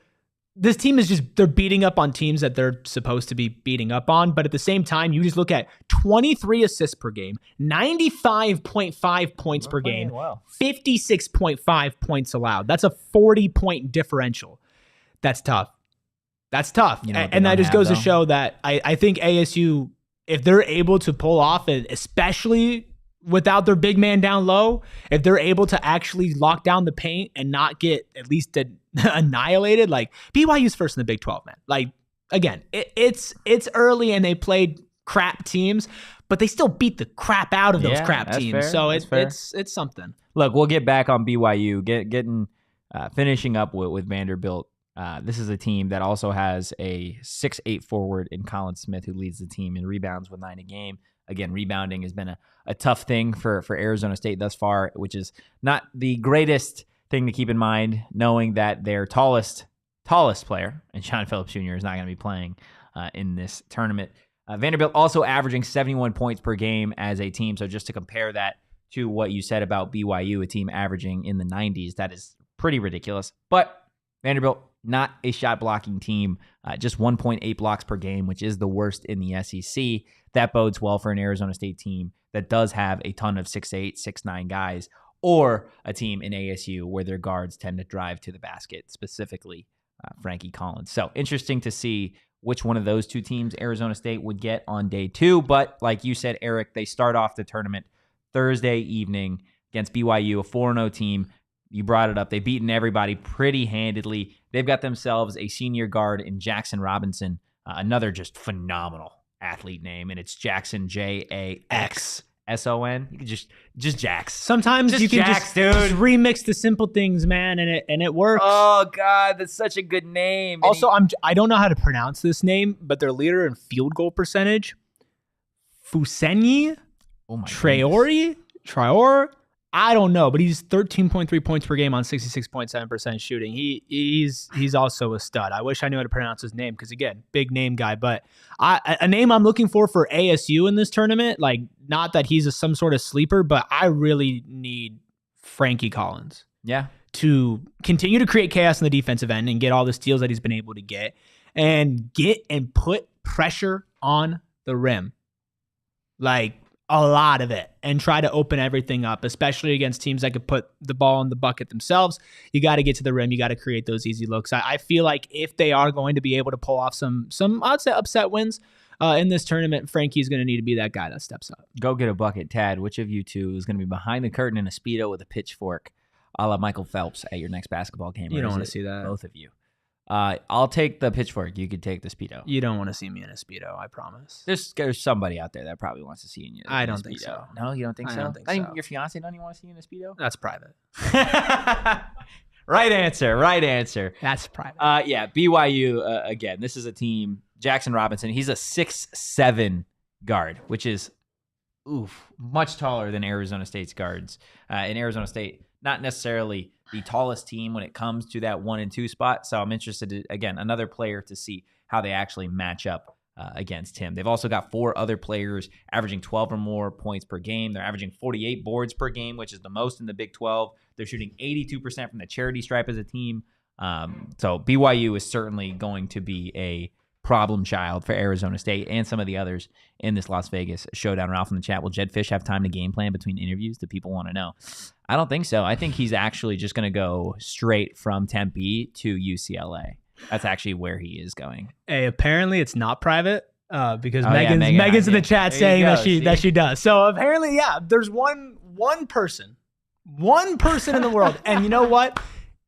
this team is they're beating up on teams that they're supposed to be beating up on. But at the same time, you just look at 23 assists per game, 95.5 points per game, 56.5 points allowed. That's a 40-point differential. That's tough. And that just goes to show that I think ASU, if they're able to pull off it, especially without their big man down low, if they're able to actually lock down the paint and not get at least annihilated, BYU's first in the Big 12, man. Again, it's early and they played crap teams, but they still beat the crap out of those crap teams. Fair. So it's something. Look, we'll get back on BYU, getting Finishing up with Vanderbilt, this is a team that also has a 6'8" forward in Colin Smith, who leads the team in rebounds with 9 a game. Again, rebounding has been a tough thing for Arizona State thus far, which is not the greatest thing to keep in mind, knowing that their tallest player, and Sean Phillips Jr., is not going to be playing in this tournament. Vanderbilt also averaging 71 points per game as a team. So just to compare that to what you said about BYU, a team averaging in the 90s, that is pretty ridiculous. But Vanderbilt, not a shot blocking team, just 1.8 blocks per game, which is the worst in the SEC. That bodes well for an Arizona State team that does have a ton of 6'8", 6'9" guys, or a team in ASU where their guards tend to drive to the basket, specifically Frankie Collins. So interesting to see which one of those two teams Arizona State would get on day 2. But like you said, Erik, they start off the tournament Thursday evening against BYU, a 4-0 team. You brought it up. They've beaten everybody pretty handedly. They've got themselves a senior guard in Jackson Robinson, another just phenomenal athlete name, and it's Jackson, Jaxson. You can just Jax. Sometimes just you can Jax, just remix the simple things, man, and it works. Oh God, that's such a good name. Also, I don't know how to pronounce this name, but their leader in field goal percentage, Fusenyi, Traore. I don't know, but he's 13.3 points per game on 66.7% shooting. He's also a stud. I wish I knew how to pronounce his name because, again, big name guy. But a name I'm looking for ASU in this tournament, like not that he's some sort of sleeper, but I really need Frankie Collins. Yeah. To continue to create chaos in the defensive end and get all the steals that he's been able to get and put pressure on the rim. Like, a lot of it, and try to open everything up, especially against teams that could put the ball in the bucket themselves. You got to get to the rim. You got to create those easy looks. I feel like if they are going to be able to pull off some I'd say upset wins in this tournament, Frankie's going to need to be that guy that steps up. Go get a bucket. Tad, which of you two is going to be behind the curtain in a Speedo with a pitchfork a la Michael Phelps at your next basketball game? You don't want to see that. Both of you. I'll take the pitchfork. You could take the Speedo. You don't want to see me in a Speedo, I promise. There's somebody out there that probably wants to see you in I don't Speedo. think so. No, you don't think so? I don't think so. Your fiance don't even want to see you in a Speedo? That's private. Right answer. That's private. Yeah, BYU, again, this is a team. Jackson Robinson, he's a 6'7" guard, which is much taller than Arizona State's guards. In Arizona State, not necessarily the tallest team when it comes to that 1 and 2 spot. So I'm interested, again, another player to see how they actually match up against him. They've also got 4 other players averaging 12 or more points per game. They're averaging 48 boards per game, which is the most in the Big 12. They're shooting 82% from the charity stripe as a team. So BYU is certainly going to be a problem child for Arizona State and some of the others in this Las Vegas Showdown. Ralph in the chat, will Jedd Fisch have time to game plan between interviews? Do people want to know? I don't think so. I think he's actually just going to go straight from Tempe to UCLA. That's actually where he is going. Hey, apparently it's not private because Megan's in the chat saying that she does. So apparently, yeah, there's one person in the world, and you know what?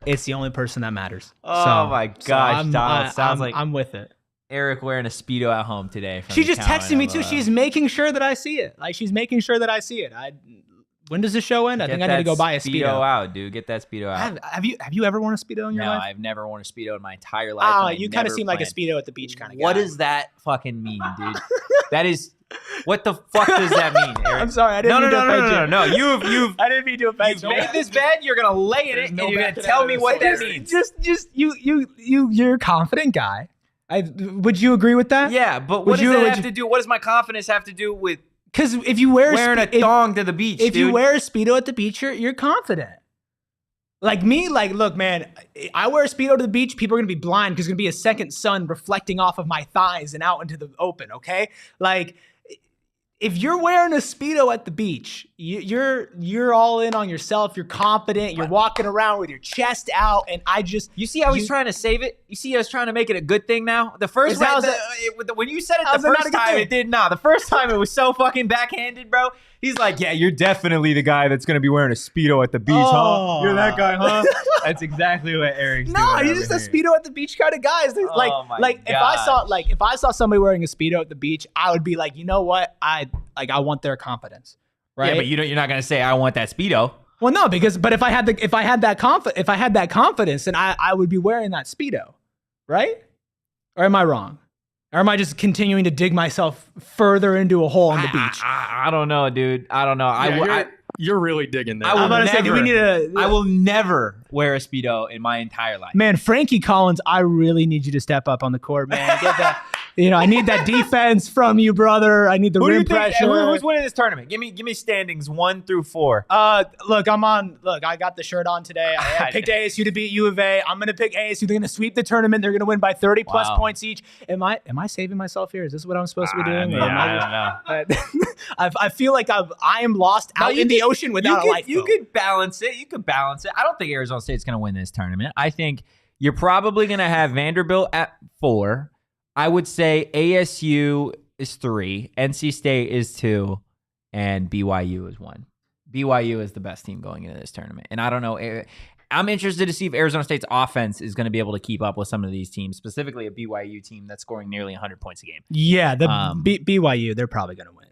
It's the only person that matters. Oh my gosh, Donald, sounds like I'm with it. Erik wearing a Speedo at home today. She just texted me too. She's making sure that I see it. Like, she's making sure that I see it. When does the show end? I think I need to go buy a Speedo out, dude. Get that Speedo out. Have you ever worn a Speedo in your life? No, I've never worn a Speedo in my entire life. You kind of seem like a Speedo at the beach kind of guy. What does that fucking mean, dude? That is, what the fuck does that mean, Erik? I'm sorry, I didn't mean to offend you. No. You've I didn't mean to offend you. You've made this bed. You're gonna lay in it, and you're gonna tell me what that means. You're a confident guy. Would you agree with that? Yeah, but what does that have to do? What does my confidence have to do with? Because if you wearing a thong to the beach, if you wear a Speedo at the beach, you're confident. Like me, look, man, I wear a Speedo to the beach. People are gonna be blind because there's gonna be a second sun reflecting off of my thighs and out into the open. Okay, like. If you're wearing a Speedo at the beach, you're all in on yourself. You're confident. You're walking around with your chest out, and you see how he's trying to save it. You see how he's trying to make it a good thing now. The first when you said it the first time, it did not. The first time it was so fucking backhanded, bro. He's like, yeah, you're definitely the guy that's gonna be wearing a Speedo at the beach, huh? You're that guy, huh? That's exactly what Erik's doing. No, he's just a Speedo at the beach kind of guy. If I saw somebody wearing a Speedo at the beach, I would be like, you know what? I want their confidence, right? Yeah, but you're not gonna say I want that Speedo. Well, no, but if I had that confidence, then I would be wearing that Speedo, right? Or am I wrong? Or am I just continuing to dig myself further into a hole on the beach? I don't know, dude. I don't know. You're really digging there. I'm gonna say, do we need I will never wear a Speedo in my entire life. Man, Frankie Collins, I really need you to step up on the court, man. Get that. I need that defense from you, brother. I need the rim pressure. Who's winning this tournament? Give me standings 1 through 4. Look, I got the shirt on today. I picked ASU to beat U of A. I'm gonna pick ASU. They're gonna sweep the tournament. They're gonna win by 30 plus points each. Am I saving myself here? Is this what I'm supposed to be doing? I don't know. I feel like I am lost out in the ocean without a lifeboat. You could balance it. I don't think Arizona State's gonna win this tournament. I think you're probably gonna have Vanderbilt at 4. I would say ASU is 3, NC State is 2, and BYU is 1. BYU is the best team going into this tournament. And I don't know. I'm interested to see if Arizona State's offense is going to be able to keep up with some of these teams, specifically a BYU team that's scoring nearly 100 points a game. Yeah, BYU, they're probably going to win.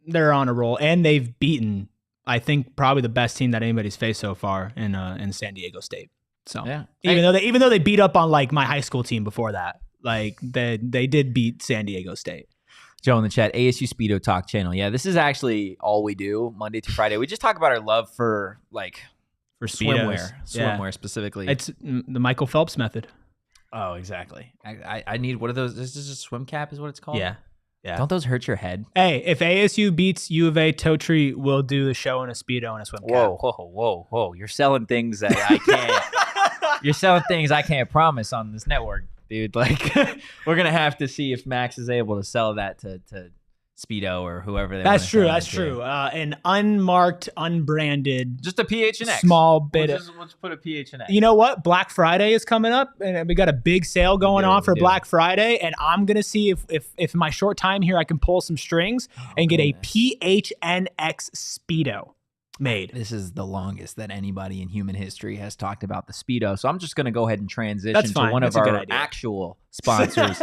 They're on a roll, and they've beaten, I think, probably the best team that anybody's faced so far in San Diego State. So yeah. Even though they beat up on like my high school team before that, like they did beat San Diego State. Joe in the chat, ASU Speedo Talk channel. Yeah, this is actually all we do Monday through Friday. We just talk about our love for swimwear specifically. It's the Michael Phelps method. Oh, exactly. I need one of those. This is a swim cap, is what it's called. Yeah. Don't those hurt your head? Hey, if ASU beats U of A, Totri will do the show in a Speedo and a swim cap. Whoa. You're selling things that I can't. You're selling things I can't promise on this network, dude. Like, we're going to have to see if Max is able to sell that to Speedo or whoever. That's true. An unmarked, unbranded. Just a PHNX. Small bit. Let's put a PHNX. You know what? Black Friday is coming up, and we got a big sale going on for Black Friday, and I'm going to see if in my short time here I can pull some strings and get a PHNX Speedo made. This is the longest that anybody in human history has talked about the Speedo. So I'm just going to go ahead and transition to one of our actual sponsors,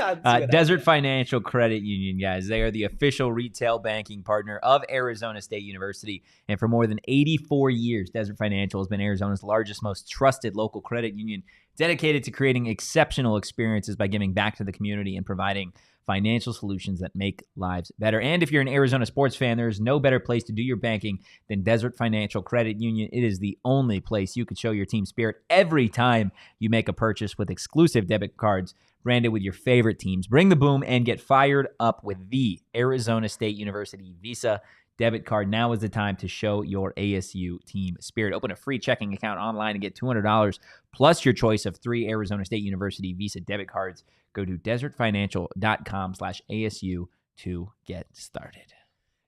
Desert Financial Credit Union, guys. They are the official retail banking partner of Arizona State University. And for more than 84 years, Desert Financial has been Arizona's largest, most trusted local credit union, dedicated to creating exceptional experiences by giving back to the community and providing financial solutions that make lives better. And if you're an Arizona sports fan, there's no better place to do your banking than Desert Financial Credit Union. It is the only place you can show your team spirit every time you make a purchase with exclusive debit cards branded with your favorite teams. Bring the boom and get fired up with the Arizona State University Visa debit card. Now is the time to show your ASU team spirit. Open a free checking account online and get $200 plus your choice of 3 Arizona State University Visa debit cards. Go to desertfinancial.com/ASU to get started.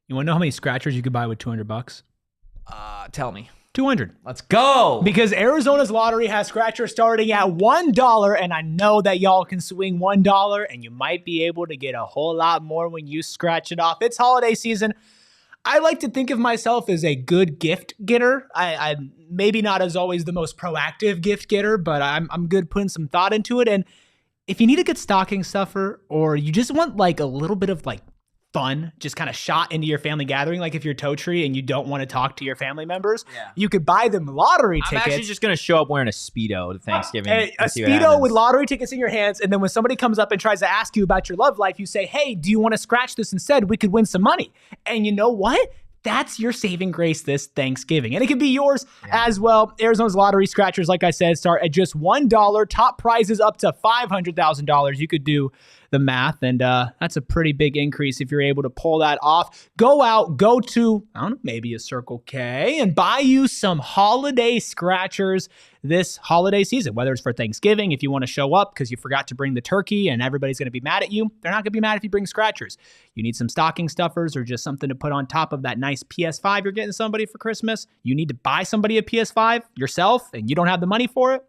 You want to know how many scratchers you could buy with $200? Tell me. 200. Let's go. Because Arizona's lottery has scratchers starting at $1, and I know that y'all can swing $1, and you might be able to get a whole lot more when you scratch it off. It's holiday season. I like to think of myself as a good gift getter. I maybe not as always the most proactive gift getter, but I'm good putting some thought into it. And if you need a good stocking stuffer, or you just want like a little bit of like fun, just kind of shot into your family gathering, like if you're Totri and you don't want to talk to your family members, you could buy them lottery tickets. I'm actually just going to show up wearing a Speedo to Thanksgiving. A Speedo with lottery tickets in your hands, and then when somebody comes up and tries to ask you about your love life, you say, hey, do you want to scratch this instead? We could win some money. And you know what? That's your saving grace this Thanksgiving. And it can be yours as well. Arizona's lottery scratchers, like I said, start at just $1. Top prizes up to $500,000. You could do the math, and that's a pretty big increase if you're able to pull that off. Go out, go to, I don't know, maybe a Circle K and buy you some holiday scratchers this holiday season, whether it's for Thanksgiving, if you want to show up because you forgot to bring the turkey and everybody's going to be mad at you. They're not going to be mad if you bring scratchers. You need some stocking stuffers or just something to put on top of that nice PS5 you're getting somebody for Christmas. You need to buy somebody a PS5 yourself and you don't have the money for it.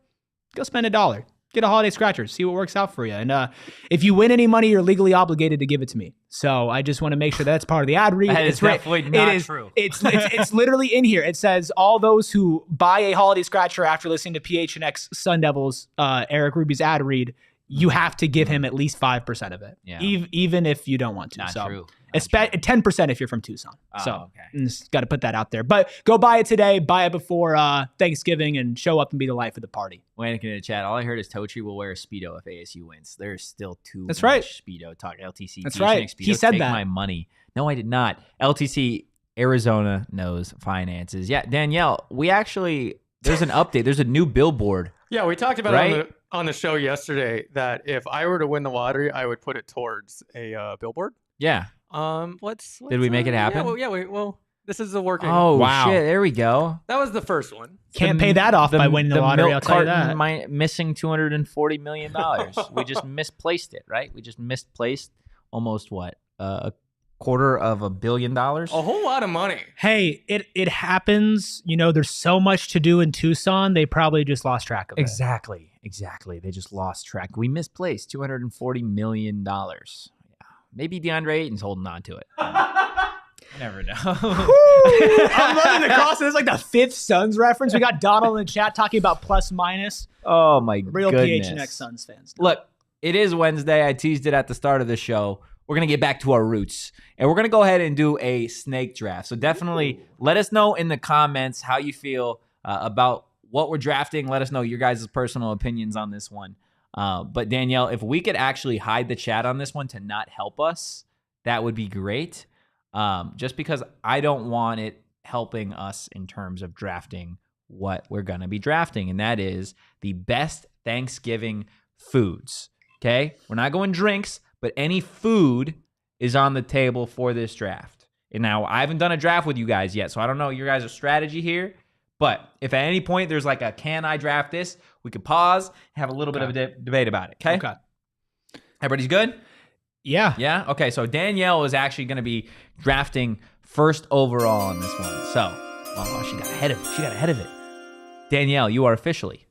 Go spend $1. Get a holiday scratcher. See what works out for you. And if you win any money, you're legally obligated to give it to me. So I just want to make sure that's part of the ad read. That is definitely not true. It's literally in here. It says all those who buy a holiday scratcher after listening to PHNX Sun Devils, Erik Ruby's ad read, you have to give him at least 5% of it. Yeah. Even if you don't want to. Not true. Okay. 10% if you're from Tucson. Okay. Just got to put that out there. But go buy it today. Buy it before Thanksgiving and show up and be the life of the party. Wait in the chat. All I heard is Totri will wear a Speedo if ASU wins. There's still too much Speedo talk. LTC. That's PHNX right. Speedo, He said take that. my money. No, I did not. LTC, Arizona knows finances. Yeah, Danielle, there's an update. There's a new billboard. Yeah, we talked about it on the show yesterday that if I were to win the lottery, I would put it towards a billboard. Yeah. Did we make it happen? Well, this is a working. Oh, wow. Shit. There we go. That was the first one. Can't pay that off by winning the lottery, I'll tell you that. Missing $240 million. We just misplaced it, right? We just misplaced almost what? A $250 million? A whole lot of money. Hey, it happens. There's so much to do in Tucson. They probably just lost track of it. Exactly. They just lost track. We misplaced $240 million. Yeah. Maybe DeAndre Ayton's holding on to it. You never know. I'm running across. This is like the fifth Suns reference. We got Donald in the chat talking about plus minus. Oh my Real goodness. PHNX Suns fans. Look, it is Wednesday. I teased it at the start of the show. We're going to get back to our roots. And we're going to go ahead and do a snake draft. So definitely let us know in the comments how you feel about what we're drafting. Let us know your guys' personal opinions on this one. But Danielle, if we could actually hide the chat on this one to not help us, that would be great. Just because I don't want it helping us in terms of drafting what we're going to be drafting. And that is the best Thanksgiving foods. Okay? We're not going drinks, but any food is on the table for this draft. And now I haven't done a draft with you guys yet, so I don't know your guys' strategy here. But if at any point there's like can I draft this, we could pause and have a little bit of a debate about it. Okay? Everybody's good? Yeah. Yeah? Okay, so Danielle is actually going to be drafting first overall on this one. So, she got ahead of it. Danielle, you are officially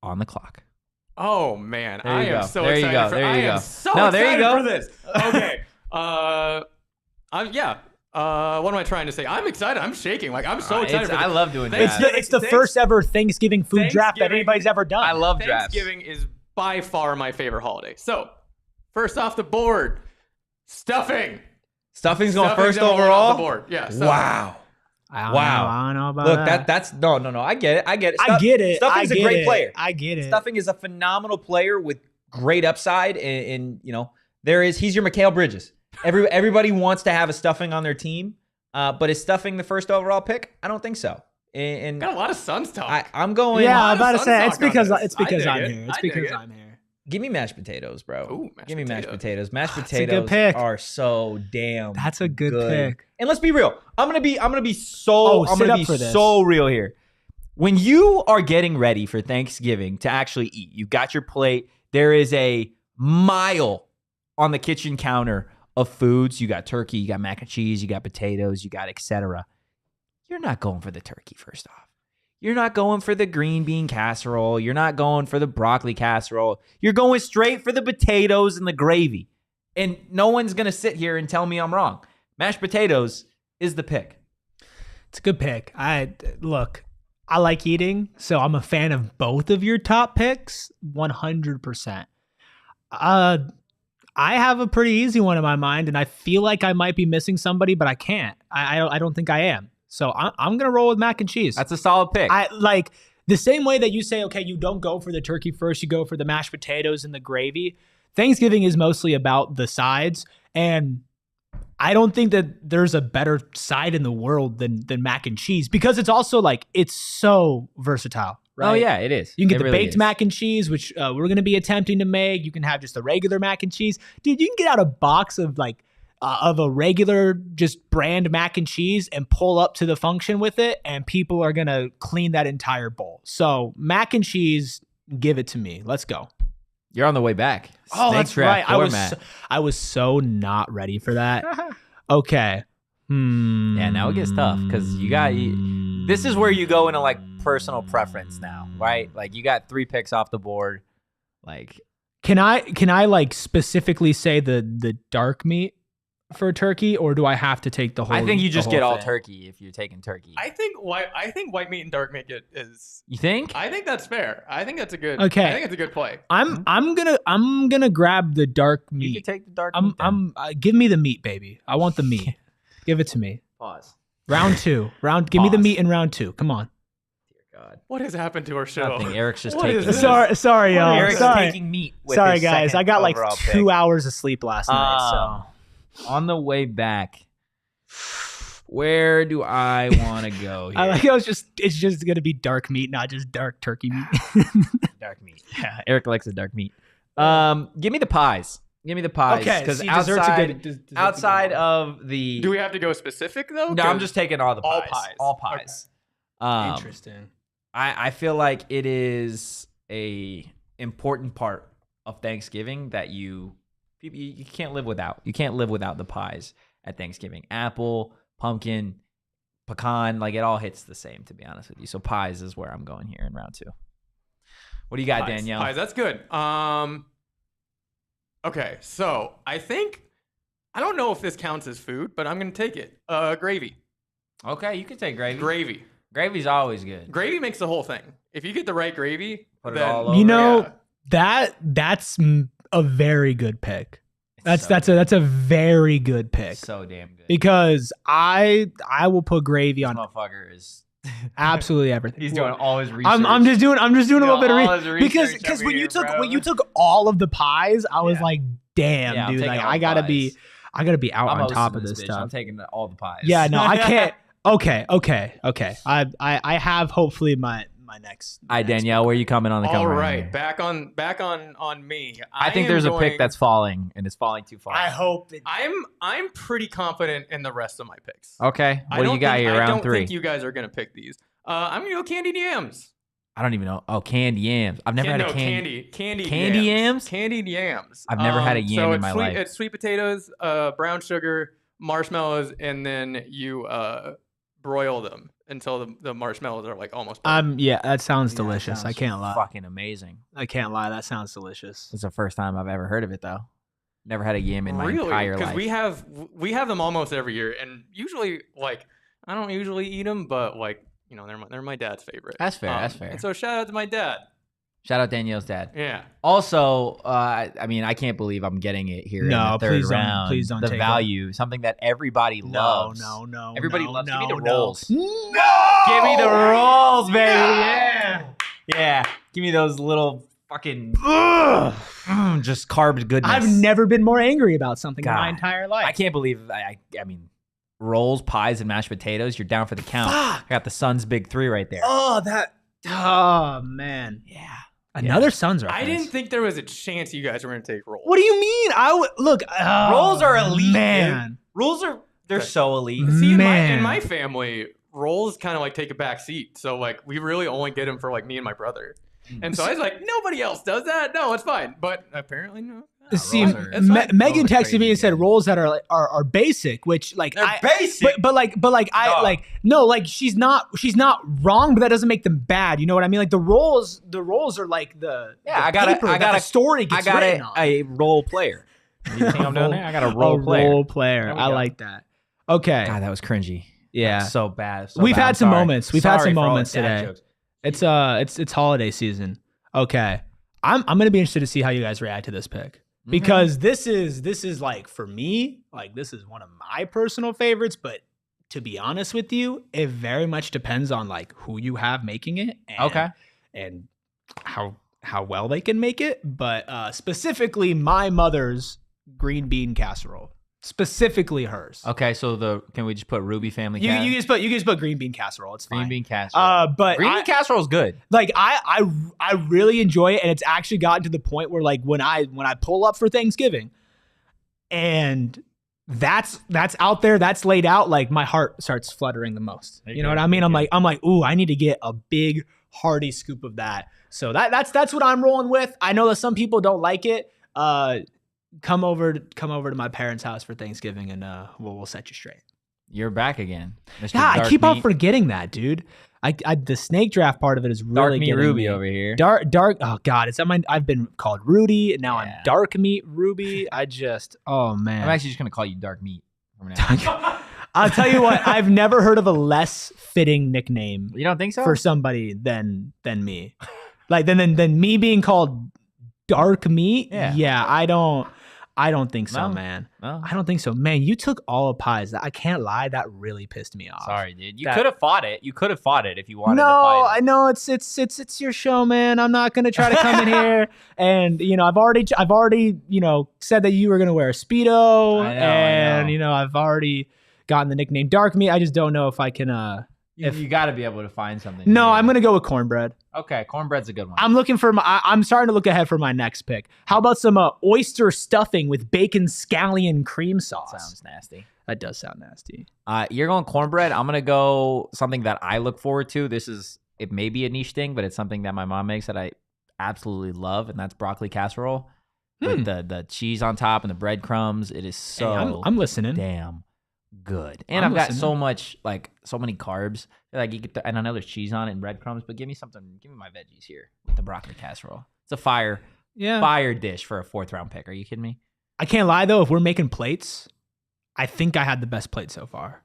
on the clock. Oh, man. I am so excited for this. Okay. What am I trying to say? I'm excited. I'm shaking. I'm so excited for this. I love doing that. It's the first ever Thanksgiving food draft that anybody's ever done. I love drafts. Thanksgiving is by far my favorite holiday. So, first off the board, stuffing. Stuffing's going first overall? Off the board. Yeah. Stuffing. Wow. I don't know about that. That's no. I get it. I get it. Stuffing's a great player. I get it. Stuffing is a phenomenal player with great upside, and he's your Mikal Bridges. Everybody wants to have a Stuffing on their team, but is Stuffing the first overall pick? I don't think so. And got a lot of Suns talk. I'm going. Yeah, I'm about to say it's because I'm here. It's because I'm here. Give me mashed potatoes, bro. Ooh, Give me mashed potatoes. Mashed That's a good potatoes pick. are so damn. That's a good pick. And let's be real. I'm gonna be so real here. When you are getting ready for Thanksgiving to actually eat, you got your plate. There is a mile on the kitchen counter of foods. You got turkey, you got mac and cheese, you got potatoes, you got etc. You're not going for the turkey first off. You're not going for the green bean casserole. You're not going for the broccoli casserole. You're going straight for the potatoes and the gravy. And no one's going to sit here and tell me I'm wrong. Mashed potatoes is the pick. It's a good pick. I like eating, so I'm a fan of both of your top picks, 100%. I have a pretty easy one in my mind, and I feel like I might be missing somebody, but I can't. I don't think I am. So I'm going to roll with mac and cheese. That's a solid pick. I like the same way that you say, okay, you don't go for the turkey first, you go for the mashed potatoes and the gravy. Thanksgiving is mostly about the sides, and I don't think that there's a better side in the world than mac and cheese, because it's also it's so versatile. Right? Oh, yeah, it is. You can get the baked mac and cheese, which we're going to be attempting to make. You can have just the regular mac and cheese. Dude, you can get out a box of of a regular just brand mac and cheese and pull up to the function with it, and people are going to clean that entire bowl. So mac and cheese, give it to me. Let's go. You're on the way back. Oh, that's right. I was so not ready for that. Okay. Yeah, now it gets tough because this is where you go into personal preference now, right? You got 3 picks off the board. Can I specifically say the dark meat for turkey, or do I have to take the whole? I think you just get all thing? turkey if you're taking turkey. I think white meat and dark meat is. You think? I think that's fair. I think that's a good. Okay. I think it's a good play. I'm gonna grab the dark meat. You can take the dark meat. Give me the meat, baby. I want the meat. Give it to me. Pause. Round 2. Give me the meat in round 2. Come on. Dear God. What has happened to our show? Nothing. Eric's just What taking. is this? Sorry, y'all. Eric's Sorry. taking meat. With Sorry, his guys. second I got like overall 2 pick. hours of sleep last night. So On the way back, where do I want to go here? I like it's just gonna be dark meat, not just dark turkey meat. Dark meat. Yeah, Erik likes the dark meat. Give me the pies. Give me the pies. Okay, because see, outside of the. Do we have to go specific though? No, I'm just taking all the all pies. pies. All pies. Interesting. I feel like it is a important part of Thanksgiving that you can't live without. You can't live without the pies at Thanksgiving. Apple, pumpkin, pecan, like it all hits the same, to be honest with you. So pies is where I'm going here in round 2. What do you got, Pies. Danielle? Pies, that's good. Okay, so I don't know if this counts as food, but I'm gonna take it. Gravy. Okay, you can take gravy. Gravy. Gravy's always good. Gravy makes the whole thing. If you get the right gravy, Put it then all over. You know yeah. that's a very good pick. It's That's a very good pick. so damn good. Because I will put gravy This on motherfucker is. absolutely everything. He's doing all his research. I'm just doing a little bit of all his research research because over when here, you bro. took all of the pies, I was Yeah. like, damn, Yeah, I'm dude, taking like all I the gotta pies. be out I'm on top hosting of this bitch. stuff. I'm taking all the pies. Yeah, no, I can't. Okay. I have hopefully my next. All right, Danielle, where are you coming on the All cover? right, back on me. I think am there's a going- pick that's falling, and it's falling too far. I hope it. I'm pretty confident in the rest of my picks. Okay, I what do don't you got think- here? I Round don't 3. think you guys are gonna pick these. I'm gonna go candied yams. I don't even know. Oh, candy yams. I've never had a candy. Candied yams? Candied yams. I've never had a yam so in my life. It's sweet potatoes, brown sugar, marshmallows, and then you broil them until the marshmallows are like almost. Yeah, that sounds Yeah, delicious. sounds I can't lie. Fucking amazing. I can't lie. That sounds delicious. It's the first time I've ever heard of it though. Never had a yam in my really? entire life. Because we have them almost every year, and usually like I don't usually eat them, but like you know they're my dad's favorite. That's fair. That's fair. And so shout out to my dad. Shout out Danielle's dad. Yeah. Also, I mean, I can't believe I'm getting it here in the third round. please don't the take value, something that everybody loves. No. Everybody no, loves. No, Give me the no. rolls. No! Give me the rolls, baby. Yeah. Yeah. Give me those little fucking just carb goodness. I've never been more angry about something in my God. entire life. I can't believe. I mean, rolls, pies, and mashed potatoes. You're down for the count. I got the Suns' big 3 right there. Oh man. Yeah. Another Suns reference. I didn't think there was a chance you guys were going to take rolls. What do you mean? Look. Rolls are elite, man. Rolls are they're so elite. See, in Man. my family, rolls kind of like take a back seat. So like we really only get them for like me and my brother. And so I was like, nobody else does that. No, it's fine. But apparently no. See, rolls are- It's fine. Megan Rolls are texted me and said crazy. rolls that are basic, which like They're basic. but she's not wrong, but that doesn't make them bad. You know what I mean? Like the rolls are like the I got a story. Gets written on. a role player. You think I'm doing there? I got a role A player. role player. There we I go. like that. Okay. God, that was cringy. Yeah. That's so bad. So We've bad. had I'm some sorry. moments. We've had Sorry some for all the moments dad today. jokes. It's holiday season. Okay. I'm gonna be interested to see how you guys react to this pick. Mm-hmm. Because this is like for me, like this is one of my personal favorites, but to be honest with you, it very much depends on like who you have making it and how well they can make it. But specifically my mother's green bean casserole. Specifically hers. Okay, so can we just put Ruby family? You can just put green bean casserole. It's fine. green bean casserole. But green bean casserole is good. like I really enjoy it, and it's actually gotten to the point where like when I pull up for Thanksgiving and that's out there, that's laid out, like my heart starts fluttering the most. You know what I mean? I'm like, ooh, I need to get a big hearty scoop of that. So that's what I'm rolling with. I know that some people don't like it. Come over to my parents' house for Thanksgiving, and we'll set you straight. You're back again, Mr. Yeah, I Dark keep on Meat. forgetting that, dude. The snake draft part of it is really Dark Meat getting Ruby me. over here. Dark. Oh God, I've been called Rudy, and now Yeah. I'm Dark Meat Ruby. Oh man. I'm actually just gonna call you Dark Meat from now on. I'll tell you what. I've never heard of a less fitting nickname You don't think so? for somebody than me. Like than me being called Dark Meat. Yeah. I don't think so, No. man. No. I don't think so, man. You took all of pies. I can't lie. That really pissed me off. Sorry, dude. You That- could have fought it. You could have fought it if you wanted to No, fight I it. know it's your show, man. I'm not gonna try to come in here and I've already said that you were gonna wear a Speedo, I know. I've already gotten the nickname Dark Meat. I just don't know if I can. You got to be able to find something. No, new. I'm gonna go with cornbread. Okay, cornbread's a good one. I'm looking for I'm starting to look ahead for my next pick. How about some oyster stuffing with bacon scallion cream sauce? Sounds nasty. That does sound nasty. You're going cornbread. I'm gonna go something that I look forward to. It may be a niche thing, but it's something that my mom makes that I absolutely love, and that's broccoli casserole with the cheese on top and the breadcrumbs. It is so Hey, I'm listening. damn good. And I'm I've got listening. so many carbs. Like you get and I know there's cheese on it and breadcrumbs, but give me my veggies here with the broccoli casserole. It's a fire dish for a 4th round pick. Are you kidding me? I can't lie though. If we're making plates, I think I had the best plate so far.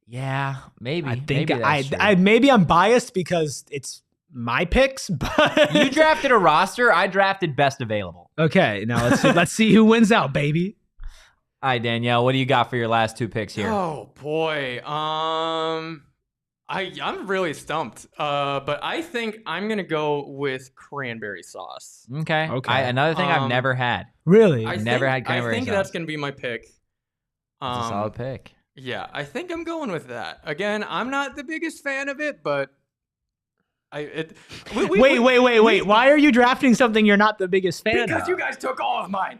Yeah, maybe. I think maybe that's true. maybe I'm biased because it's my picks, but You drafted a roster. I drafted best available. Okay, now let's see who wins out, baby. All right, Danielle, what do you got for your last 2 picks here? Oh boy. I'm really stumped. But I think I'm gonna go with cranberry sauce. Okay. Okay. Another thing I've never had. Really? I never had cranberry I think sauce. that's gonna be my pick. It's a solid pick. Yeah, I think I'm going with that. Again, I'm not the biggest fan of it, but Wait. Why are you drafting something you're not the biggest fan because of? you guys took all of mine.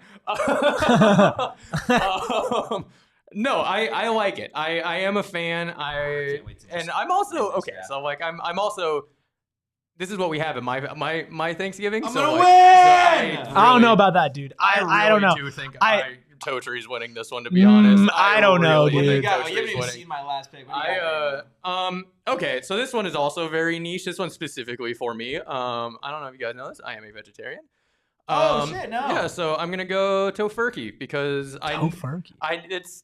No, I like it. I am a fan. And I'm also okay. So like I'm also. This is what we have at my Thanksgiving. I'm so gonna like, win! So I don't know about that, dude. I don't know. do think I- Totri's winning this one. To be honest, I don't know, really dude. think Totri's winning. my last pick. Okay, so this one is also very niche. This one's specifically for me. I don't know if you guys know this. I am a vegetarian. Oh, shit, no. Yeah, so I'm gonna go tofurkey because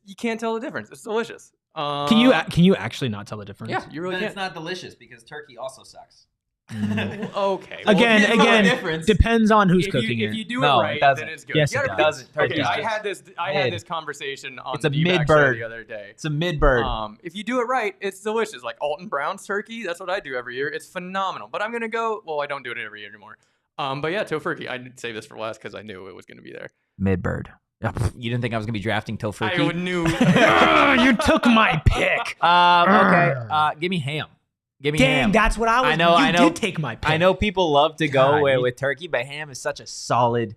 you can't tell the difference. It's delicious. Can you actually not tell the difference? Yeah, you really But it's can't. not delicious because turkey also sucks. Okay. Again, there's no difference. depends on who's if cooking if it. you do No, it it right, doesn't. then it's good. Yes, You it gotta- doesn't. Okay, Turkey's I just had mid. this conversation on It's a the mid show bird. the other day. It's a mid-bird. If you do it right, it's delicious. Like Alton Brown's turkey, that's what I do every year. It's phenomenal. But I'm gonna go. Well, I don't do it every year anymore. But yeah, tofurkey. I did save this for last because I knew it was gonna be there. Mid-bird. You didn't think I was going to be drafting tofurkey? I knew. You took my pick. Okay. Give me ham. Give me ham. Dang, that's what I was. I know, You I know. did take my pick. I know people love to go God, with turkey, but ham is such a solid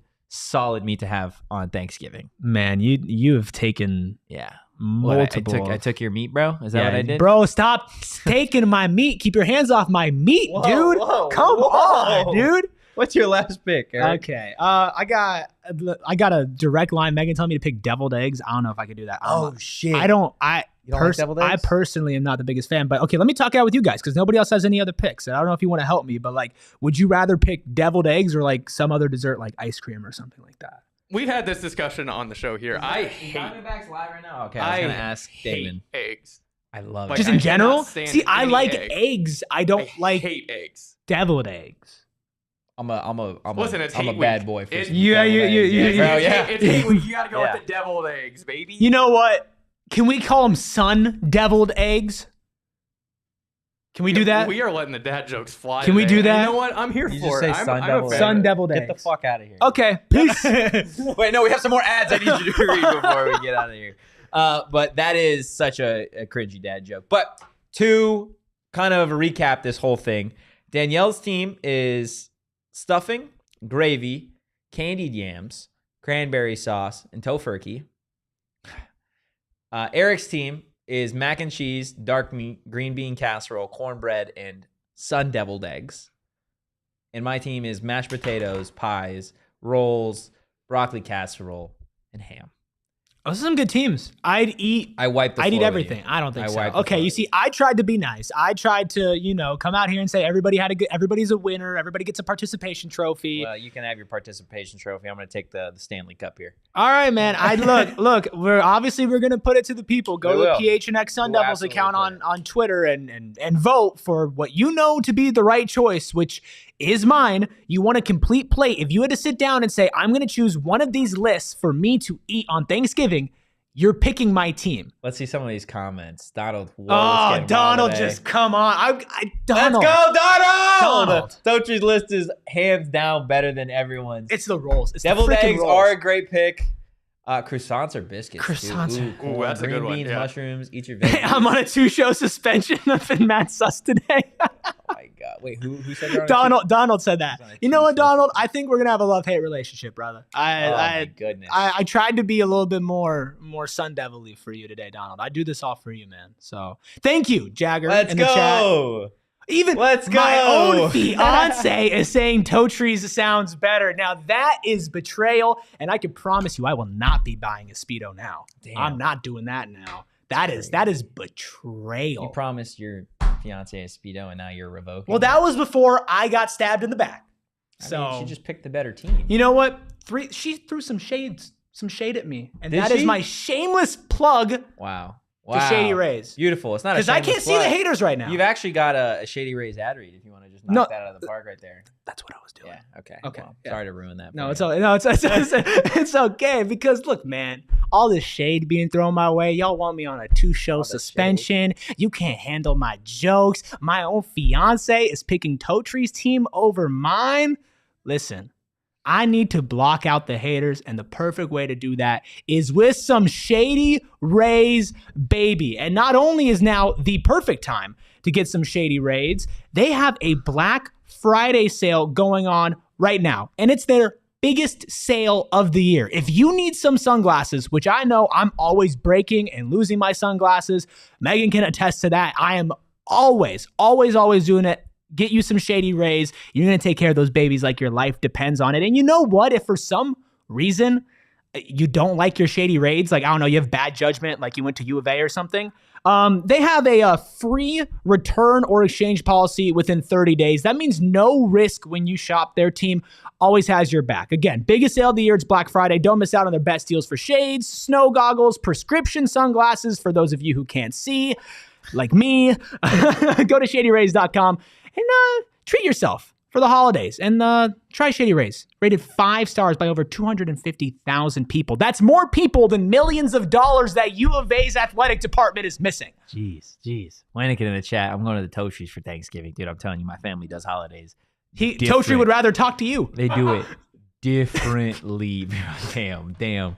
meat to have on Thanksgiving. Man, you have taken Yeah. What, multiple. I took your meat, bro? Is that Yeah, what I did? Bro, stop taking my meat. Keep your hands off my meat, Whoa, dude. whoa, Come whoa. on, dude. What's your last pick, Erik? Okay. I got a direct line. Megan told me to pick deviled eggs. I don't know if I could do that. shit. I don't like deviled I eggs? personally am not the biggest fan, but okay, let me talk out with you guys because nobody else has any other picks. And I don't know if you want to help me, but like, would you rather pick deviled eggs or like some other dessert like ice cream or something like that? We've had this discussion on the show here. I Diamondbacks live right now. Okay, I was gonna ask Damon. eggs. I love Like, Just it. in I cannot general? stand See, I any like egg. eggs. I don't like hate eggs. deviled eggs. I'm Listen, it's a hate bad week. boy. For It's- some Yeah, deviled you- eggs. you- Yeah, bro, you- yeah. It's hate week. You gotta go Yeah. with the deviled eggs, baby. You know what? Can we call them sun deviled eggs? Can we do that? We are letting the dad jokes fly. Can we today. do that? You know what? I'm here You for just it. say I'm sun a deviled fan eggs. of Sun it. deviled Get eggs. the fuck out of here. Okay, peace. Wait, no, we have some more ads I need you to read before we get out of here. But that is such a cringy dad joke. But to kind of recap this whole thing, Danielle's team is stuffing, gravy, candied yams, cranberry sauce, and tofurkey. Erik's team is mac and cheese, dark meat, green bean casserole, cornbread, and sun deviled eggs. And my team is mashed potatoes, pies, rolls, broccoli casserole, and ham. Those are some good teams. I'd eat everything. I don't think so. Okay, you see, I tried to be nice. I tried to, come out here and say everybody's a winner. Everybody gets a participation trophy. Well, you can have your participation trophy. I'm going to take the Stanley Cup here. All right, man. Look. We're going to put it to the people. Go to the PHNX Sun Devils account on Twitter and vote for what you know to be the right choice, which is mine. You want a complete plate. If you had to sit down and say, I'm going to choose one of these lists for me to eat on Thanksgiving, you're picking my team. Let's see some of these comments. Donald. Donald, just come on. Donald. Let's go, Donald. Totri's list is hands down better than everyone's. It's the rolls. Deviled eggs are a great pick. Croissants or biscuits? Croissants. Ooh, that's a good one. Beans, yeah. mushrooms. Eat your veggies. I'm on a 2-show suspension. I've been Matt Suss today. Oh my God. Wait, who said that? Donald said that. You know what, Donald? I think we're gonna have a love-hate relationship, brother. My goodness. I tried to be a little bit more Sun Devil-y for you today, Donald. I do this all for you, man. So thank you, Jagger. Let's go. Even my own fiance is saying Totri's sounds better. Now that is betrayal, and I can promise you I will not be buying a Speedo now. Damn. I'm not doing that now. That is betrayal. You promised your fiance a Speedo, and now you're revoking. Well, that was before I got stabbed in the back. She just picked the better team. You know what? She threw some shade at me, and that is my shameless plug. Wow. To Shady Rays. Beautiful. It's not because I can't see the haters right now. You've actually got a Shady Rays ad read if you want to just knock that out of the park right there. That's what I was doing. Yeah. Okay. Well, yeah. Sorry to ruin that. No, it's okay because look, man, all this shade being thrown my way. Y'all want me on a 2-show suspension. You can't handle my jokes. My own fiance is picking Totri's team over mine. Listen. I need to block out the haters, and the perfect way to do that is with some Shady Rays, baby. And not only is now the perfect time to get some Shady Rays, they have a Black Friday sale going on right now, and it's their biggest sale of the year. If you need some sunglasses, which I know I'm always breaking and losing my sunglasses, Megan can attest to that. I am always doing it. Get you some Shady Rays. You're going to take care of those babies like your life depends on it. And you know what? If for some reason you don't like your Shady Rays, like, I don't know, you have bad judgment, like you went to U of A or something, they have a free return or exchange policy within 30 days. That means no risk when you shop. Their team always has your back. Again, biggest sale of the year. It's Black Friday. Don't miss out on their best deals for shades, snow goggles, prescription sunglasses for those of you who can't see, like me. Go to shadyrays.com. And treat yourself for the holidays and try Shady Rays. Rated 5 stars by over 250,000 people. That's more people than millions of dollars that U of A's athletic department is missing. Jeez. Wanikin in the chat. I'm going to the Totri's for Thanksgiving. Dude, I'm telling you, my family does holidays. Totri would rather talk to you. They do it differently. Damn.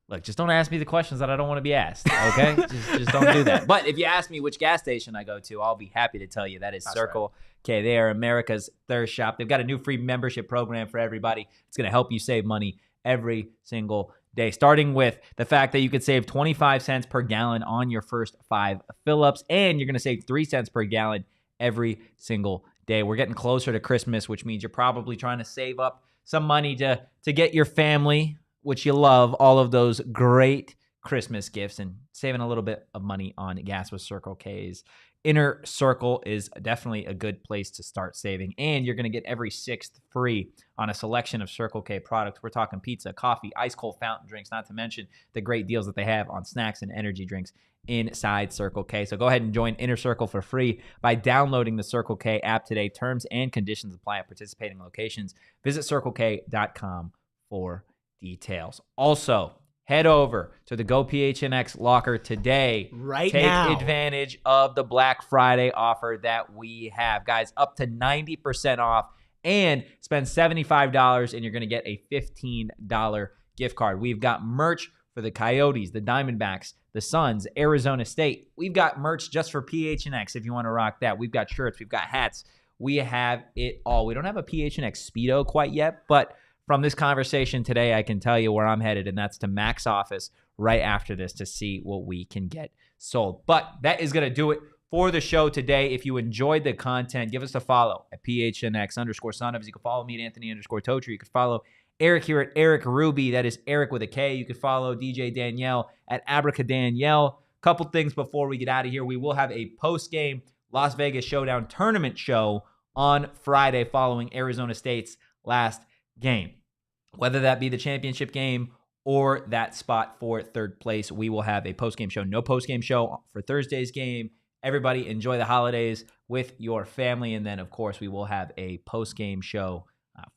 Look, just don't ask me the questions that I don't want to be asked, okay? just don't do that. But if you ask me which gas station I go to, I'll be happy to tell you. That is Circle K. They are America's thirst shop. They've got a new free membership program for everybody. It's going to help you save money every single day, starting with the fact that you could save 25 cents per gallon on your first 5 fill-ups, and you're going to save 3 cents per gallon every single day. We're getting closer to Christmas, which means you're probably trying to save up some money to get your family, which you love, all of those great Christmas gifts, and saving a little bit of money on gas with Circle K's. Inner Circle is definitely a good place to start saving, and you're going to get every 6th free on a selection of Circle K products. We're talking pizza, coffee, ice cold fountain drinks, not to mention the great deals that they have on snacks and energy drinks inside Circle K. So go ahead and join Inner Circle for free by downloading the Circle K app today. Terms and conditions apply at participating locations. Visit CircleK.com for details. Also, head over to the Go PHNX locker today. Take advantage of the Black Friday offer that we have. Guys, up to 90% off, and spend $75 and you're going to get a $15 gift card. We've got merch for the Coyotes, the Diamondbacks, the Suns, Arizona State. We've got merch just for PHNX if you want to rock that. We've got shirts, we've got hats. We have it all. We don't have a PHNX Speedo quite yet, but from this conversation today, I can tell you where I'm headed, and that's to Mac's office right after this to see what we can get sold. But that is going to do it for the show today. If you enjoyed the content, give us a follow at PHNX _Sun Devils. You can follow me at Anthony _Totri. You can follow Erik here at Erik Ruby. That is Erik with a K. You can follow DJ Danielle at Abracadanielle. Couple things before we get out of here. We will have a post-game Las Vegas Showdown tournament show on Friday following Arizona State's last game. Whether that be the championship game or that spot for third place, we will have a post-game show. No post-game show for Thursday's game. Everybody enjoy the holidays with your family. And then, of course, we will have a post-game show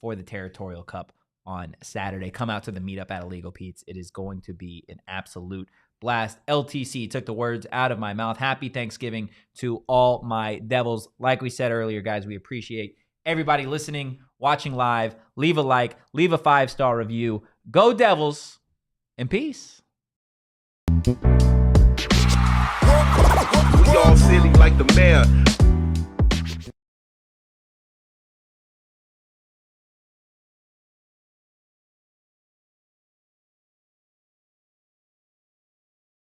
for the Territorial Cup on Saturday. Come out to the meetup at Illegal Pete's. It is going to be an absolute blast. LTC took the words out of my mouth. Happy Thanksgiving to all my Devils. Like we said earlier, guys, we appreciate everybody listening, watching live. Leave a like, leave a 5-star review. Go Devils, and peace. We all silly like the mayor.